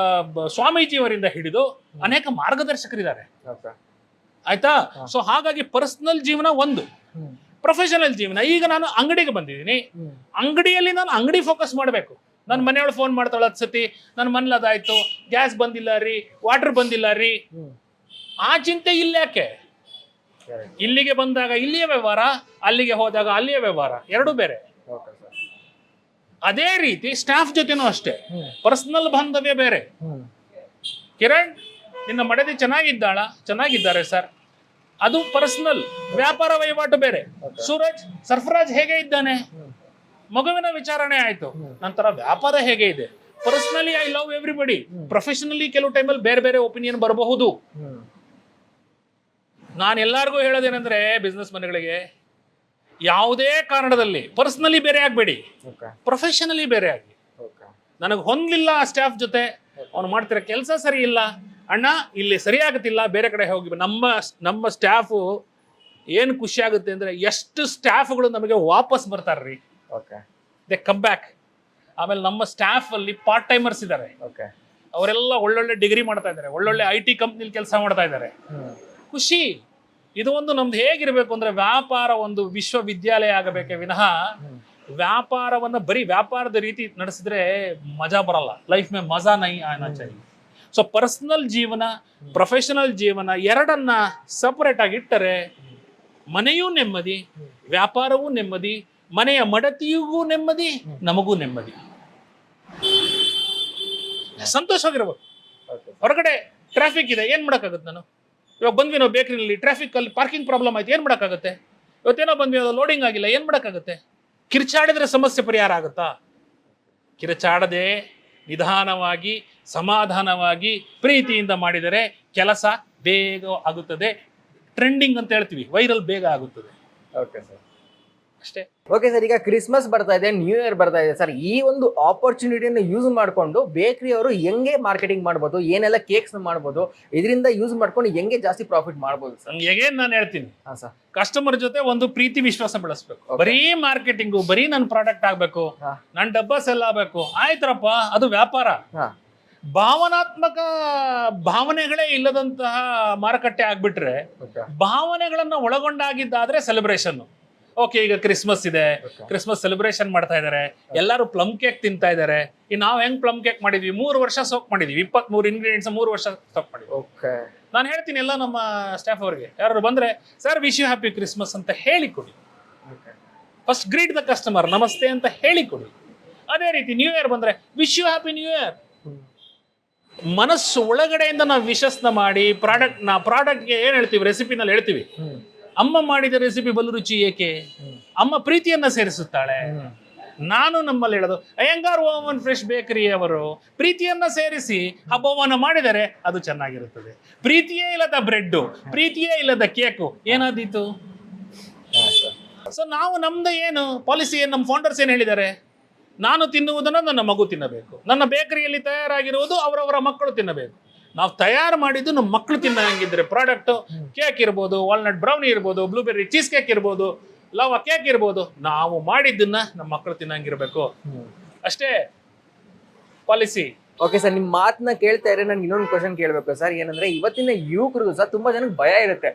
ಸ್ವಾಮೀಜಿಯವರಿಂದ ಹಿಡಿದು ಅನೇಕ ಮಾರ್ಗದರ್ಶಕರಿದ್ದಾರೆ. ಆಯ್ತಾ? ಸೊ ಹಾಗಾಗಿ ಪರ್ಸನಲ್ ಜೀವನ ಒಂದು, ಪ್ರೊಫೆಷನಲ್ ಜೀವನ. ಈಗ ನಾನು ಅಂಗಡಿಗೆ ಬಂದಿದ್ದೀನಿ, ಅಂಗಡಿಯಲ್ಲಿ ನಾನು ಅಂಗಡಿ ಫೋಕಸ್ ಮಾಡಬೇಕು. ನನ್ನ ಮನೆಯೊಳಗೆ ಫೋನ್ ಮಾಡ್ತಾಳೆ 10 ಸತಿ, ನನ್ನ ಮನೇಲಿ ಅದಾಯ್ತು, ಗ್ಯಾಸ್ ಬಂದಿಲ್ಲ ರೀ, ವಾಟರ್ ಬಂದಿಲ್ಲ ರೀ, ಆ ಚಿಂತೆ ಇಲ್ಲಾಕೆ? ಇಲ್ಲಿಗೆ ಬಂದಾಗ ಇಲ್ಲಿಯ ವ್ಯವಹಾರ, ಅಲ್ಲಿಗೆ ಹೋದಾಗ ಅಲ್ಲಿಯ ವ್ಯವಹಾರ, ಎರಡೂ ಬೇರೆ. ಅದೇ ರೀತಿ ಸ್ಟಾಫ್ ಜೊತೆನೂ ಅಷ್ಟೇ, ಪರ್ಸನಲ್ ಬಾಂಧವ್ಯ ಬೇರೆ. ಕಿರಣ್, ನಿನ್ನ ಮಡದಿ ಚೆನ್ನಾಗಿದ್ದಾರೆ ಸರ್, ಅದು ಪರ್ಸನಲ್. ವ್ಯಾಪಾರ ವಹಿವಾಟು ಬೇರೆ. ಸೂರಜ್, ಸರ್ಫರಾಜ್ ಹೇಗೆ ಇದ್ದಾನೆ, ಮಗುವಿನ ವಿಚಾರಣೆ ಆಯ್ತು, ನಂತರ ವ್ಯಾಪಾರ ಹೇಗೆ ಇದೆ. Personally I love everybody, professionally ಕೆಲವು ಟೈಮಲ್ಲಿ ಬೇರೆ ಬೇರೆ ಒಪಿನಿಯನ್ ಬರಬಹುದು. ನಾನು ಎಲ್ಲರಿಗೂ ಹೇಳೋದೇನೆಂದ್ರೆ, ಬಿಸ್ನೆಸ್ ಮನೆಗಳಿಗೆ ಯಾವುದೇ ಕಾರಣದಲ್ಲಿ ಪರ್ಸನಲಿ ಬೇರೆ ಆಗಬೇಡಿ, ಪ್ರೊಫೆಷನಲಿ ಬೇರೆ ಆಗಿ. ನನಗೆ ಹೊಂದಲಿಲ್ಲ ಆ ಸ್ಟಾಫ್ ಜೊತೆ, ಅವ್ನು ಮಾಡ್ತಿರೋ ಕೆಲಸ ಸರಿ ಇಲ್ಲ, ಅಣ್ಣ ಇಲ್ಲಿ ಸರಿ ಆಗುತ್ತಿಲ್ಲ, ಬೇರೆ ಕಡೆ ಹೋಗಿ. ನಮ್ಮ ಸ್ಟಾಫು ಏನು ಖುಷಿ ಆಗುತ್ತೆ ಅಂದ್ರೆ, ಎಷ್ಟು ಸ್ಟಾಫ್ಗಳು ನಮಗೆ ವಾಪಸ್ ಬರ್ತಾರ್ರಿ, ದೇ ಕಮ್ ಬ್ಯಾಕ್. ಆಮೇಲೆ ನಮ್ಮ ಸ್ಟಾಫ್ ಅಲ್ಲಿ ಪಾರ್ಟ್ ಟೈಮರ್ಸ್ ಇದ್ದಾರೆ, ಅವರೆಲ್ಲ ಒಳ್ಳೊಳ್ಳೆ ಡಿಗ್ರಿ ಮಾಡ್ತಾ ಇದ್ದಾರೆ, ಒಳ್ಳೊಳ್ಳೆ IT ಕಂಪ್ನಿಲಿ ಕೆಲಸ ಮಾಡ್ತಾ ಇದ್ದಾರೆ. ಖುಷಿ. ಇದು ಒಂದು ನಮ್ದು ಹೇಗಿರ್ಬೇಕು ಅಂದ್ರೆ, ವ್ಯಾಪಾರ ಒಂದು ವಿಶ್ವವಿದ್ಯಾಲಯ ಆಗಬೇಕೆ ವಿನಃ ವ್ಯಾಪಾರವನ್ನ ಬರೀ ವ್ಯಾಪಾರದ ರೀತಿ ನಡೆಸಿದ್ರೆ ಮಜಾ ಬರಲ್ಲ. ಲೈಫ್ ಮೇ ಮಜಾ ನೈ ಆನಾ ಚಾಹಿಯೆ. ಸೊ ಪರ್ಸನಲ್ ಜೀವನ, ಪ್ರೊಫೆಷನಲ್ ಜೀವನ ಎರಡನ್ನ ಸಪರೇಟ್ ಆಗಿ ಇಟ್ಟರೆ ಮನೆಯೂ ನೆಮ್ಮದಿ, ವ್ಯಾಪಾರವೂ ನೆಮ್ಮದಿ, ಮನೆಯ ಮಡತಿಗೂ ನೆಮ್ಮದಿ, ನಮಗೂ ನೆಮ್ಮದಿ, ಸಂತೋಷವಾಗಿರ್ಬೇಕು. ಹೊರಗಡೆ ಟ್ರಾಫಿಕ್ ಇದೆ, ಏನ್ ಮಾಡಕ್ಕಾಗುತ್ತೆ? ನಾನು ಇವಾಗ ಬಂದ್ವಿ, ನಾವು ಬೇಕರಿನಲ್ಲಿ ಟ್ರಾಫಿಕ್ ಅಲ್ಲಿ ಪಾರ್ಕಿಂಗ್ ಪ್ರಾಬ್ಲಮ್ ಆಯ್ತು, ಏನ್ ಮಾಡಕ್ಕಾಗುತ್ತೆ? ಇವತ್ತೇನೋ ಬಂದ್ವಿ, ಅದು ಲೋಡಿಂಗ್ ಆಗಿಲ್ಲ, ಏನ್ ಮಾಡಕ್ಕಾಗುತ್ತೆ? ಕಿರ್ಚಾಡಿದ್ರೆ ಸಮಸ್ಯೆ ಪರಿಹಾರ ಆಗುತ್ತಾ? ಕಿರ್ಚಾಡದೆ ನಿಧಾನವಾಗಿ, ಸಮಾಧಾನವಾಗಿ, ಪ್ರೀತಿಯಿಂದ ಮಾಡಿದರೆ ಕೆಲಸ ಬೇಗ ಆಗುತ್ತದೆ. ಟ್ರೆಂಡಿಂಗ್ ಅಂತ ಹೇಳ್ತೀವಿ, ವೈರಲ್ ಬೇಗ ಆಗುತ್ತದೆ. ಅಷ್ಟೇ. ಓಕೆ ಸರ್, ಈಗ ಕ್ರಿಸ್ಮಸ್ ಬರ್ತಾ ಇದೆ, ನ್ಯೂ ಇಯರ್ ಬರ್ತಾ ಇದೆ ಸರ್. ಈ ಒಂದು ಆಪರ್ಚುನಿಟಿಯನ್ನು ಯೂಸ್ ಮಾಡಿಕೊಂಡು ಬೇಕರಿ ಅವರು ಹೆಂಗೆ ಮಾರ್ಕೆಟಿಂಗ್ ಮಾಡ್ಬೋದು, ಏನೆಲ್ಲ ಕೇಕ್ಸ್ ಮಾಡ್ಬೋದು, ಇದರಿಂದ ಯೂಸ್ ಮಾಡ್ಕೊಂಡು ಹೆಂಗೆ ಜಾಸ್ತಿ ಪ್ರಾಫಿಟ್ ಮಾಡ್ಬೋದು ಸರ್? ಹೇಗೇನು ನಾನು ಹೇಳ್ತೀನಿ, ಕಸ್ಟಮರ್ ಜೊತೆ ಒಂದು ಪ್ರೀತಿ ವಿಶ್ವಾಸ ಬೆಳೆಸ್ಬೇಕು. ಬರೀ ಮಾರ್ಕೆಟಿಂಗು, ಬರೀ ನನ್ನ ಪ್ರಾಡಕ್ಟ್ ಆಗ್ಬೇಕು, ನನ್ನ ಡಬ್ಬ ಸೆಲ್ ಆಗ್ಬೇಕು, ಆಯ್ತರಪ್ಪ, ಅದು ವ್ಯಾಪಾರ. ಭಾವನಾತ್ಮಕ ಭಾವನೆಗಳೇ ಇಲ್ಲದಂತಹ ಮಾರುಕಟ್ಟೆ ಆಗ್ಬಿಟ್ರೆ, ಭಾವನೆಗಳನ್ನ ಒಳಗೊಂಡಾಗಿದ್ದಾದ್ರೆ ಸೆಲೆಬ್ರೇಷನ್. ಓಕೆ, ಈಗ ಕ್ರಿಸ್ಮಸ್ ಇದೆ, ಕ್ರಿಸ್ಮಸ್ ಸೆಲೆಬ್ರೇಷನ್ ಮಾಡ್ತಾ ಇದಾರೆ, ಎಲ್ಲರೂ ಪ್ಲಮ್ ಕೇಕ್ ತಿಂತಾ ಇದಾರೆ. ನಾವು ಹೆಂಗ್ ಪ್ಲಮ್ ಕೇಕ್ ಮಾಡಿದ್ವಿ, 3 ವರ್ಷ ಸೋಕ್ ಮಾಡಿದ್ವಿ, 23 ಇಂಗ್ರೀಡಿಯೆಂಟ್ಸ್ 3 ವರ್ಷ ಸೋಕ್ ಮಾಡಿದ್ವಿ. ನಾನು ಹೇಳ್ತೀನಿ ಎಲ್ಲ ನಮ್ಮ ಸ್ಟಾಫ್ ಅವ್ರಿಗೆ, ಯಾರು ಬಂದ್ರೆ, sir wish you happy Christmas ಅಂತ ಹೇಳಿಕೊಡಿ. ಫಸ್ಟ್ ಗ್ರೀಟ್ ದ ಕಸ್ಟಮರ್, ನಮಸ್ತೆ ಅಂತ ಹೇಳಿಕೊಡಿ. ಅದೇ ರೀತಿ ನ್ಯೂ ಇಯರ್ ಬಂದ್ರೆ wish you happy new year. ಮನಸ್ಸು ಒಳಗಡೆಯಿಂದ ನಾವು ವಿಶಸ್ನ ಮಾಡಿ ಪ್ರಾಡಕ್ಟ್ಗೆ ಏನ್ ಹೇಳ್ತೀವಿ, ರೆಸಿಪಿನಲ್ಲಿ ಹೇಳ್ತೀವಿ, ಅಮ್ಮ ಮಾಡಿದ ರೆಸಿಪಿ ಬಲು ರುಚಿ ಏಕೆ, ಅಮ್ಮ ಪ್ರೀತಿಯನ್ನ ಸೇರಿಸುತ್ತಾಳೆ. ನಾನು ನಮ್ಮಲ್ಲಿ ಹೇಳೋದು, ಅಯ್ಯಂಗಾರ್ ಓವನ್ ಫ್ರೆಶ್ ಬೇಕರಿ ಅವರು ಪ್ರೀತಿಯನ್ನ ಸೇರಿಸಿ ಹಬ್ಬವನ್ನು ಮಾಡಿದರೆ ಅದು ಚೆನ್ನಾಗಿರುತ್ತದೆ. ಪ್ರೀತಿಯೇ ಇಲ್ಲದ ಬ್ರೆಡ್ಡು, ಪ್ರೀತಿಯೇ ಇಲ್ಲದ ಕೇಕು ಏನಾದೀತು? ಸೊ ನಾವು ನಮ್ದು ಏನು ಪಾಲಿಸಿ, ಏನು ನಮ್ಮ ಫೌಂಡರ್ಸ್ ಏನು ಹೇಳಿದ್ದಾರೆ, ನಾನು ತಿನ್ನುವುದನ್ನು ನನ್ನ ಮಗು ತಿನ್ನಬೇಕು, ನನ್ನ ಬೇಕರಿಯಲ್ಲಿ ತಯಾರಾಗಿರುವುದು ಅವರವರ ಮಕ್ಕಳು ತಿನ್ನಬೇಕು. ನಾವು ತಯಾರು ಮಾಡಿದ್ದು ನಮ್ಮ ಮಕ್ಕಳು ತಿನ್ನಂಗಿದ್ರೆ ಪ್ರಾಡಕ್ಟ್, ಕೇಕ್ ಇರ್ಬೋದು, ವಾಲ್ನಟ್ ಬ್ರೌನಿ ಇರ್ಬೋದು, ಬ್ಲೂಬೆರ್ರಿ ಚೀಸ್ ಕೇಕ್ ಇರ್ಬೋದು, ಲವಾ ಕೇಕ್ ಇರ್ಬೋದು, ನಾವು ಮಾಡಿದ್ದನ್ನ ನಮ್ಮ ಮಕ್ಕಳು ತಿನ್ನಂಗಿರ್ಬೇಕು. ಅಷ್ಟೇ ಪಾಲಿಸಿ. ಓಕೆ ಸರ್, ನಿಮ್ಮ ಮಾತನ್ನ ಕೇಳ್ತಾ ಇದ್ರೆ ನನ್ಗೆ ಇನ್ನೊಂದು ಕ್ವಶನ್ ಕೇಳಬೇಕು ಸರ್. ಏನಂದ್ರೆ ಇವತ್ತಿನ ಯುವಕರಿಗೂ ಸರ್ ತುಂಬಾ ಜನಕ್ಕೆ ಭಯ ಇರುತ್ತೆ.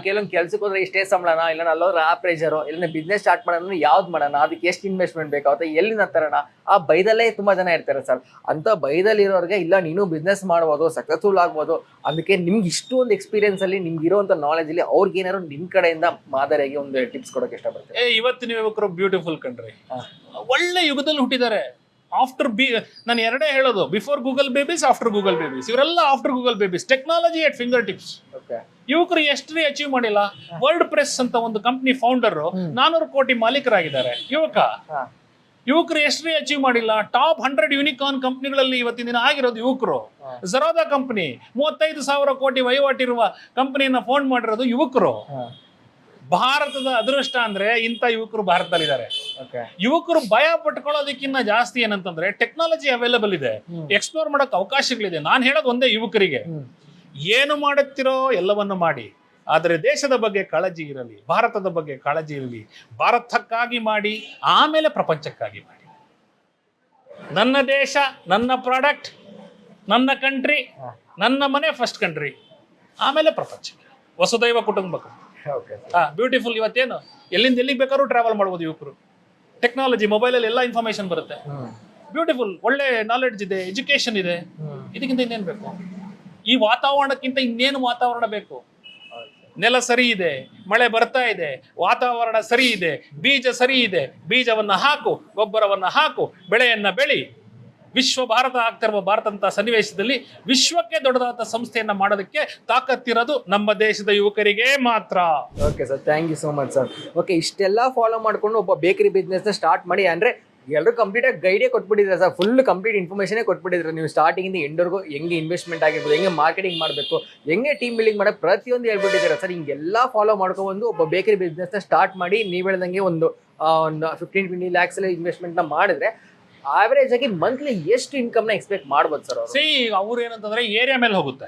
ಕೆಲವೊಂದು ಕೆಲ್ಸಕ್ಕೆ ಹೋದ್ರೆ ಇಷ್ಟೇ ಸಂಬಳನ, ಇಲ್ಲ ಅಲ್ಲೋದ್ರೆ ಆ ಪ್ರೆಷರು, ಇಲ್ಲ ಬಿಸ್ನೆಸ್ ಸ್ಟಾರ್ಟ್ ಮಾಡೋಣ ಯಾವ್ದು ಮಾಡೋಣ, ಅದಕ್ಕೆ ಎಷ್ಟು ಇನ್ವೆಸ್ಟ್ಮೆಂಟ್ ಬೇಕಾಗುತ್ತೆ, ಎಲ್ಲಿಂದ ತರೋಣ, ಆ ಭಯದಲ್ಲೇ ತುಂಬಾ ಜನ ಇರ್ತಾರೆ ಸರ್. ಅಂತ ಭಯದಲ್ಲಿರೋರಿಗೆ ಇಲ್ಲ ನೀನು ಬಿಸ್ನೆಸ್ ಮಾಡ್ಬೋದು, ಸಕ್ಸಸ್ಫುಲ್ ಆಗ್ಬೋದು, ಅದಕ್ಕೆ ನಿಮ್ಗೆ ಇಷ್ಟೊಂದು ಎಕ್ಸ್ಪೀರಿಯನ್ಸ್ ಅಲ್ಲಿ ನಿಮ್ಗೆ ಇರುವಂತ ನಾಲೆಜ್ ಅಲ್ಲಿ ಅವ್ರಿಗೆ ಏನಾದ್ರು ನಿಮ್ ಕಡೆಯಿಂದ ಮಾದರಿಯಾಗಿ ಒಂದು ಟಿಪ್ಸ್ ಕೊಡೋಕೆ ಇಷ್ಟಪಡ್ತೀನಿ. ಇವತ್ತಿನ ಯುವಕರು ಬ್ಯೂಟಿಫುಲ್ ಕಣ್ರಿ, ಒಳ್ಳೆ ಯುಗದಲ್ಲಿ ಹುಟ್ಟಿದ್ದಾರೆ. ಆಫ್ಟರ್ ನಾನು ಎರಡೇ ಹೇಳೋದು, before Google babies, after Google babies. ಇವರೆಲ್ಲ after Google babies, technology at finger tips. ಯುವಕರು ಎಷ್ಟೇ ಅಚೀವ್ ಮಾಡಿಲ್ಲ. ವರ್ಲ್ಡ್ ಪ್ರೆಸ್ ಅಂತ ಒಂದು ಕಂಪ್ನಿ ಫೌಂಡರ್ 400 ಕೋಟಿ ಮಾಲೀಕರಾಗಿದ್ದಾರೆ. ಯುವಕರು ಎಷ್ಟೇ ಅಚೀವ್ ಮಾಡಿಲ್ಲ. ಟಾಪ್ 100 ಯೂನಿಕಾರ್ನ್ ಕಂಪ್ನಿಗಳಲ್ಲಿ ಇವತ್ತಿನ ದಿನ ಆಗಿರೋದು ಯುವಕರು. ಝರೋದಾ ಕಂಪನಿ 35,000 ಕೋಟಿ ವಹಿವಾಟಿರುವ ಕಂಪನಿಯನ್ನ ಫೌಂಡ್ ಮಾಡಿರೋದು ಯುವಕರು. ಭಾರತದ ಅದೃಷ್ಟ ಅಂದ್ರೆ ಇಂಥ ಯುವಕರು ಭಾರತದಲ್ಲಿದ್ದಾರೆ. ಯುವಕರು ಭಯ ಪಟ್ಕೊಳ್ಳೋದಕ್ಕಿಂತ ಜಾಸ್ತಿ ಏನಂತಂದ್ರೆ ಟೆಕ್ನಾಲಜಿ ಅವೈಲಬಲ್ ಇದೆ, ಎಕ್ಸ್ಪ್ಲೋರ್ ಮಾಡಕ್ ಅವಕಾಶಗಳಿದೆ. ನಾನು ಹೇಳೋದು ಒಂದೇ, ಯುವಕರಿಗೆ ಏನು ಮಾಡುತ್ತಿರೋ ಎಲ್ಲವನ್ನು ಮಾಡಿ, ಆದರೆ ದೇಶದ ಬಗ್ಗೆ ಕಾಳಜಿ ಇರಲಿ, ಭಾರತದ ಬಗ್ಗೆ ಕಾಳಜಿ ಇರಲಿ. ಭಾರತಕ್ಕಾಗಿ ಮಾಡಿ, ಆಮೇಲೆ ಪ್ರಪಂಚಕ್ಕಾಗಿ ಮಾಡಿ. ನನ್ನ ದೇಶ, ನನ್ನ ಪ್ರಾಡಕ್ಟ್, ನನ್ನ ಕಂಟ್ರಿ, ನನ್ನ ಮನೆ ಫಸ್ಟ್ ಕಂಟ್ರಿ, ಆಮೇಲೆ ಪ್ರಪಂಚಕ್ಕೆ. ವಸುದೈವ ಕುಟುಂಬಕ. ಬ್ಯೂಟಿಫುಲ್. ಇವತ್ತೇನು ಎಲ್ಲಿಂದ ಎಲ್ಲಿಗೆ ಬೇಕಾದ್ರೂ ಟ್ರಾವೆಲ್ ಮಾಡ್ಬೋದು ಯುವಕರು. ಟೆಕ್ನಾಲಜಿ, ಮೊಬೈಲಲ್ಲಿ ಎಲ್ಲ ಇನ್ಫಾರ್ಮೇಶನ್ ಬರುತ್ತೆ. ಬ್ಯೂಟಿಫುಲ್. ಒಳ್ಳೆ ನಾಲೆಡ್ಜ್ ಇದೆ, ಎಜುಕೇಶನ್ ಇದೆ. ಇದಕ್ಕಿಂತ ಇನ್ನೇನು ಬೇಕು? ಈ ವಾತಾವರಣಕ್ಕಿಂತ ಇನ್ನೇನು ವಾತಾವರಣ ಬೇಕು? ನೆಲ ಸರಿ ಇದೆ, ಮಳೆ ಬರ್ತಾ ಇದೆ, ವಾತಾವರಣ ಸರಿ ಇದೆ, ಬೀಜ ಸರಿ ಇದೆ, ಬೀಜವನ್ನ ಹಾಕು, ಗೊಬ್ಬರವನ್ನ ಹಾಕು, ಬೆಳೆಯನ್ನ ಬೆಳಿ. ವಿಶ್ವ ಭಾರತ ಆಗ್ತಿರುವ ಭಾರತಂತ ಸನ್ನಿವೇಶದಲ್ಲಿ ವಿಶ್ವಕ್ಕೆ ದೊಡ್ಡದಾದ ಸಂಸ್ಥೆಯನ್ನ ಮಾಡೋದಕ್ಕೆ ತಾಕತ್ತಿರೋದು ನಮ್ಮ ದೇಶದ ಯುವಕರಿಗೆ ಮಾತ್ರ. Okay sir, thank you so much sir. Okay, ಇಷ್ಟೆಲ್ಲ ಫಾಲೋ ಮಾಡ್ಕೊಂಡು ಒಬ್ಬ ಬೇಕರಿ ಬಿಸ್ನೆಸ್ ಸ್ಟಾರ್ಟ್ ಮಾಡಿ ಅಂದ್ರೆ ಎಲ್ಲರೂ ಕಂಪ್ಲೀಟ್ ಆಗಿ ಗೈಡೇ ಕೊಟ್ಬಿಟ್ಟಿದ್ರೆ ಸರ್. ಫುಲ್ ಕಂಪ್ಲೀಟ್ ಇನ್ಫಾರ್ಮೇಷನೇ ಕೊಟ್ಬಿಟ್ಟಿದ್ರೆ ನೀವು ಸ್ಟಾರ್ಟಿಂಗ್ ಇಂದ ಎಂಡ್ವರೆಗೂ ಹೆಂಗೆ ಇನ್ವೆಸ್ಟ್ಮೆಂಟ್ ಆಗಿರ್ಬೋದು, ಹೆಂಗೆ ಮಾರ್ಕೆಟಿಂಗ್ ಮಾಡಬೇಕು, ಹೆಂಗೆ ಟೀಮ್ ಬಿಲ್ಡಿಂಗ್ ಮಾಡೋ ಪ್ರತಿಯೊಂದು ಹೇಳ್ಬಿಟ್ಟಿದ್ದಾರೆ ಸರ್. ಹಿಂಗೆಲ್ಲ ಫಾಲೋ ಮಾಡ್ಕೊಂಡು ಒಬ್ಬ ಬೇಕರಿ ಬಿಸ್ನೆಸ್ನ ಸ್ಟಾರ್ಟ್ ಮಾಡಿ ನೀವು ಹೇಳ್ದಂಗೆ ಒಂದು 15-20 lakhs ಇನ್ವೆಸ್ಟ್ಮೆಂಟ್ ನ ಮಾಡಿದ್ರೆ ಆವರೇಜ್ ಆಗಿ ಮಂತ್ಲಿ ಎಷ್ಟು ಇನ್ಕಮ್ ನ ಎಕ್ಸ್ಪೆಕ್ಟ್ ಮಾಡ್ಬೋದು ಸರ್? ಈಗ ಅವ್ರು ಏನಂತಂದ್ರೆ ಏರಿಯಾ ಮೇಲೆ ಹೋಗುತ್ತೆ.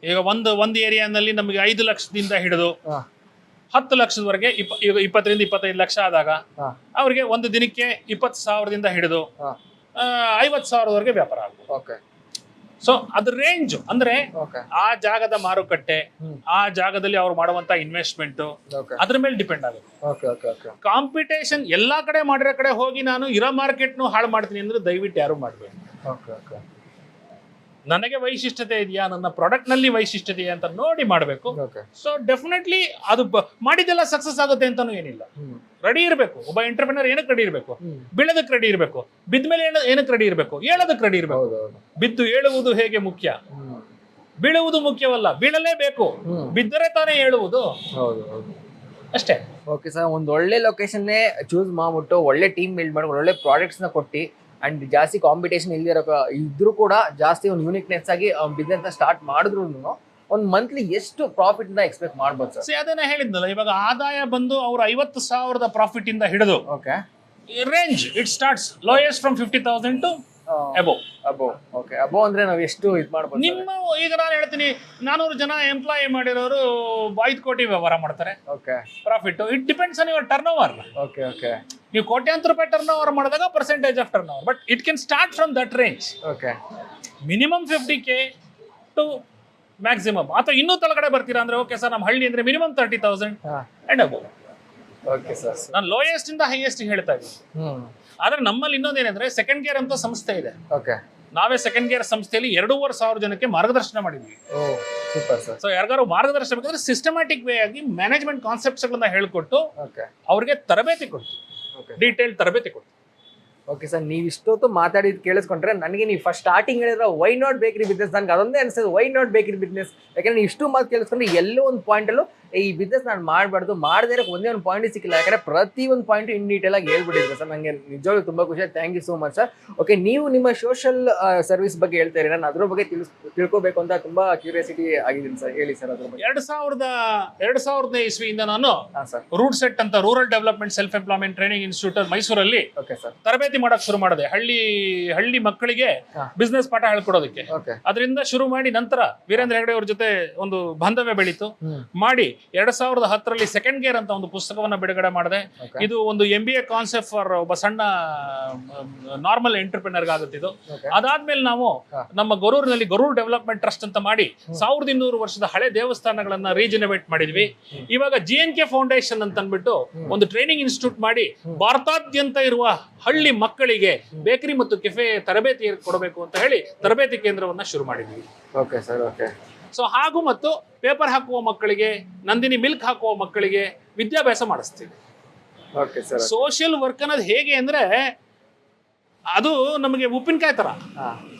ಈಗ ಒಂದು ಏರಿಯಾನಲ್ಲಿ ನಮಗೆ 5 ಲಕ್ಷದಿಂದ ಹಿಡಿದು 10 ಲಕ್ಷದವರೆಗೆ, ಈಗ 20-25 ಲಕ್ಷ ಆದಾಗ ಅವ್ರಿಗೆ ಒಂದು ದಿನಕ್ಕೆ 20,000ದಿಂದ ಹಿಡಿದು 50,000ವರೆಗೆ ವ್ಯಾಪಾರ ಆಗುತ್ತೆ. ಸೊ ಅದ್ರ ರೇಂಜ್ ಅಂದ್ರೆ ಆ ಜಾಗದ ಮಾರುಕಟ್ಟೆ, ಆ ಜಾಗದಲ್ಲಿ ಅವ್ರು ಮಾಡುವಂತ ಇನ್ವೆಸ್ಟ್ಮೆಂಟ್, ಅದ್ರ ಮೇಲೆ ಡಿಪೆಂಡ್ ಆಗುತ್ತೆ. ಕಾಂಪಿಟೇಷನ್ ಎಲ್ಲಾ ಕಡೆ ಮಾಡಿರೋ ಕಡೆ ಹೋಗಿ ನಾನು ಇರೋ ಮಾರ್ಕೆಟ್ನು ಹಾಳು ಮಾಡ್ತೀನಿ ಅಂದ್ರೆ ದಯವಿಟ್ಟು ಯಾರು ಮಾಡ್ಬೇಕು. ನನಗೆ ವೈಶಿಷ್ಟ್ಯತೆ ಇದೆಯಾ, ನನ್ನ ಪ್ರಾಡಕ್ಟ್ ನಲ್ಲಿ ವೈಶಿಷ್ಟ್ಯತೆ ಅಂತ ನೋಡಿ ಮಾಡಬೇಕು. ಸೊ ಡೆಫಿನೆಟ್ಲಿ ಅದು ಮಾಡಿದೆಲ್ಲ ಸಕ್ಸಸ್ ಆಗುತ್ತೆ ಅಂತಾನು ಏನಿಲ್ಲ. ರೆಡಿ ಇರಬೇಕು. ಒಬ್ಬ ಎಂಟರ್ಪ್ರಿನರ್ ಏನಕ್ಕೆ ರೆಡಿ ಇರಬೇಕು? ಬೀಳೋದಕ್ಕೆ ರೆಡಿ ಇರಬೇಕು. ಬಿದ್ಮೇಲೆ ಏನಕ್ಕೆ ರೆಡಿ ಇರಬೇಕು? ಏಳೋದಕ್ಕೆ ರೆಡಿ ಇರಬೇಕು. ಬಿದ್ದು ಏಳುವುದು ಹೇಗೆ ಮುಖ್ಯ, ಬೀಳುವುದು ಮುಖ್ಯವಲ್ಲ. ಬೀಳಲೇಬೇಕು, ಬಿದ್ದರೆ ತಾನೇ ಏಳುವುದು. ಅಷ್ಟೇ. ಓಕೆ ಸರ್, ಒಂದು ಒಳ್ಳೆ ಲೊಕೇಶನ್ನೇ ಚೂಸ್ ಮಾಡ್ಬಿಟ್ಟು ಒಳ್ಳೆ ಟೀಮ್ ಬಿಲ್ಡ್ ಮಾಡಿ ಒಳ್ಳೆ ಪ್ರಾಡಕ್ಟ್ಸ್ ನ ಕೊಟ್ಟು ಅಂಡ್ ಜಾಸ್ತಿ ಕಾಂಪಿಟೇಷನ್ ಇದ್ರೂ ಕೂಡ ಜಾಸ್ತಿ ಒಂದು ಯೂನಿಕ್ನೆಸ್ ಆಗಿ ಬಿಸ್ನೆಸ್ ನ ಸ್ಟಾರ್ಟ್ ಮಾಡಿದ್ರು ಒಂದು ಮಂತ್ಲಿ ಎಷ್ಟು ಪ್ರಾಫಿಟ್ ನ ಎಕ್ಸ್ಪೆಕ್ಟ್ ಮಾಡ್ಬೋದು ಸರ್? ಅದನ್ನ ಹೇಳಿದ್ನಲ್ಲ, ಇವಾಗ ಆದಾಯ ಬಂದು ಅವ್ರು 50,000 ಪ್ರಾಫಿಟ್ ಇಂದ ಹಿಡಿದು range it starts lowest from 50,000 to above ಅಂದ್ರೆ ನಾವು ಎಷ್ಟು ಇದು ಮಾಡ್ಬೋದು? ನಿಮ್ಮ ಈಗ ನಾನು ಹೇಳ್ತೀನಿ, 400 ಜನ ಎಂಪ್ಲಾಯಿ ಮಾಡಿರೋರು 5 ಕೋಟಿ ವ್ಯವಹಾರ ಮಾಡ್ತಾರೆ. Profit it depends on your turn over. ನೀವು ಕೋಟ್ಯಾಂತರ ರೂಪಾಯಿ ಟರ್ನ್ ಓವರ್ ಮಾಡಿದಾಗ percentage of turn over, but it can start from that range. Minimum 50K to maximum. ಅಥವಾ ಇನ್ನೂ ತಳಗಡೆ ಬರ್ತೀರಾ ಅಂದ್ರೆ ಓಕೆ ಸರ್, ನಮ್ಮ ಹಳ್ಳಿ ಅಂದ್ರೆ ಮಿನಿಮಮ್ 30,000 ಅಂಡ್ ಅಬೋ. ನಾನು ಲೋಯೆಸ್ಟ್ ಇಂದ ಹೈಯೆಸ್ಟ್ ಹೇಳ್ತಾ ಇದ್ದೀನಿ. ಆದ್ರೆ ನಮ್ಮಲ್ಲಿ ಇನ್ನೊಂದೇನಂದ್ರೆ ಸೆಕೆಂಡ್ ಗೇರ್ ಅಂತ ಸಂಸ್ಥೆ ಇದೆ. ನಾವೇ ಸೆಕೆಂಡ್ ಗೇರ್ ಸಂಸ್ಥೆಯಲ್ಲಿ 2,500 ಜನಕ್ಕೆ ಮಾರ್ಗದರ್ಶನ ಮಾಡಿದ್ವಿ. ಸೊ ಯಾರಿಗಾರು ಮಾರ್ಗದರ್ಶನ ಬೇಕಂದ್ರೆ ಸಿಸ್ಟಮ್ಯಾಟಿಕ್ ವೇ ಆಗಿ ಮ್ಯಾನೇಜ್ಮೆಂಟ್ ಕಾನ್ಸೆಪ್ಟ್ಸ್ ಗಳನ್ನ ಹೇಳ್ಕೊಟ್ಟು ಅವ್ರಿಗೆ ತರಬೇತಿ ಕೊಡ್ತೀವಿ, ಡೀಟೇಲ್ ತರಬೇತಿ ಕೊಡ್ತೀವಿ. ಓಕೆ ಸರ್, ನೀವು ಇಷ್ಟೊತ್ತು ಮಾತಾಡಿದ್ ಕೇಳಿಸ್ಕೊಂಡ್ರೆ ನನಗೆ ನೀವು ಫಸ್ಟ್ ಸ್ಟಾರ್ಟಿಂಗ್ ಹೇಳಿದ್ರೆ ವೈ ನಾಟ್ ಬೇಕರಿ ಬಿಸ್ನೆಸ್, ನನಗೆ ಅದೊಂದೇ ಅನಿಸ್ತದೆ, ವೈ ನಾಟ್ ಬೇಕರಿ ಬಿಸ್ನೆಸ್. ಯಾಕಂದ್ರೆ ನೀವು ಇಷ್ಟು ಮಾತು ಕೇಳಿಸ್ಕೊಂಡ್ರೆ ಎಲ್ಲೋ ಒಂದು ಪಾಯಿಂಟಲ್ಲೂ ಈ ಬಿಸ್ನೆಸ್ ನಾನು ಮಾಡಬಾರ್ದು, ಮಾಡದೇ ಇರೋಕೆ ಒಂದೇ ಒಂದು ಪಾಯಿಂಟ್ ಸಿಕ್ಕಿಲ್ಲ, ಯಾಕಂದ್ರೆ ಪ್ರತಿ ಒಂದು ಪಾಯಿಂಟ್ ಇನ್ ಡೀಟೇಲ್ ಆಗಿ ಹೇಳ್ಬಿಟ್ಟಿದ್ರು ಸರ್. ನನಗೆ ನಿಜವಾಗ್ಲೂ ತುಂಬಾ ಖುಷಿ ಆಯ್ತು. Thank you so much sir. Okay, ನೀವು ನಿಮ್ಮ ಸೋಷಲ್ ಸರ್ವಿಸ್ ಬಗ್ಗೆ ಹೇಳ್ತಾ ಇರಿ, ನಾನು ಅದ್ರ ಬಗ್ಗೆ ತಿಳ್ಕೊಬೇಕು ಅಂತ ತುಂಬಾ ಕ್ಯೂರಿಯಾಸಿಟಿ ಆಗಿದ್ದೀನಿ ಸರ್. ಹೇಳಿ ಸರ್ ಅದ್ರ ಬಗ್ಗೆ. 2000 ಇಸ್ವಿಯಿಂದ ನಾನು ಸರ್ ರೂಟ್ ಸೆಟ್ ಅಂತ rural development self employment training institute ಮೈಸೂರಲ್ಲಿ ಓಕೆ ಸರ್ ತರಬೇತಿ ಮಾಡಕ್ ಶುರು ಮಾಡಿದೆ. ಹಳ್ಳಿ ಮಕ್ಕಳಿಗೆ ಬಿಸ್ನೆಸ್ ಪಾಠ ಹೇಳ್ಕೊಡೋದಕ್ಕೆ. ಓಕೆ ಅದರಿಂದ ಶುರು ಮಾಡಿ ನಂತರ ವೀರೇಂದ್ರ ಹೆಗಡೆ ಅವ್ರ ಜೊತೆ ಒಂದು ಬಾಂಧವ್ಯ ಬೆಳೀತು. ಮಾಡಿ 2010ರಲ್ಲಿ ಸೆಕೆಂಡ್ ಗೇರ್ ಅಂತ ಒಂದು ಪುಸ್ತಕವನ್ನ ಬಿಡುಗಡೆ ಮಾಡಿದೆ. ಇದು ಒಂದು MBA ಕಾನ್ಸೆಪ್ಟ್ ಫಾರ್ ಒಬ್ಬ ಸಣ್ಣ ನಾರ್ಮಲ್ ಎಂಟರ್ಪ್ರಿನರ್ ಆಗುತ್ತಿದ್ದು. ಅದಾದ್ಮೇಲೆ ನಾವು ನಮ್ಮ ಗೊರೂರಿನಲ್ಲಿ ಗೊರೂರು ಡೆವಲಪ್ಮೆಂಟ್ ಟ್ರಸ್ಟ್ ಅಂತ ಮಾಡಿ 1200 ವರ್ಷದ ಹಳೆ ದೇವಸ್ಥಾನಗಳನ್ನ ರೀಜನರೇಟ್ ಮಾಡಿದ್ವಿ. ಇವಾಗ GNK ಫೌಂಡೇಶನ್ ಅಂತ ಅಂದ್ಬಿಟ್ಟು ಒಂದು ಟ್ರೈನಿಂಗ್ ಇನ್ಸ್ಟಿಟ್ಯೂಟ್ ಮಾಡಿ ಭಾರತಾದ್ಯಂತ ಇರುವ ಹಳ್ಳಿ ಮಕ್ಕಳಿಗೆ ಬೇಕರಿ ಮತ್ತು ಕೆಫೆ ತರಬೇತಿ ಕೊಡಬೇಕು ಅಂತ ಹೇಳಿ ತರಬೇತಿ ಕೇಂದ್ರವನ್ನ ಶುರು ಮಾಡಿದ್ವಿ. Okay sir okay. ಸೊ ಹಾಗೂ ಮತ್ತು ಪೇಪರ್ ಹಾಕುವ ಮಕ್ಕಳಿಗೆ, ನಂದಿನಿ ಮಿಲ್ಕ್ ಹಾಕುವ ಮಕ್ಕಳಿಗೆ ವಿದ್ಯಾಭ್ಯಾಸ ಮಾಡಿಸ್ತೀವಿ. Okay sir. ಸೋಷಿಯಲ್ ವರ್ಕ್ ಅನ್ನೋದು ಹೇಗೆ ಅಂದ್ರೆ ಅದು ನಮಗೆ ಉಪ್ಪಿನಕಾಯಿ ತರ,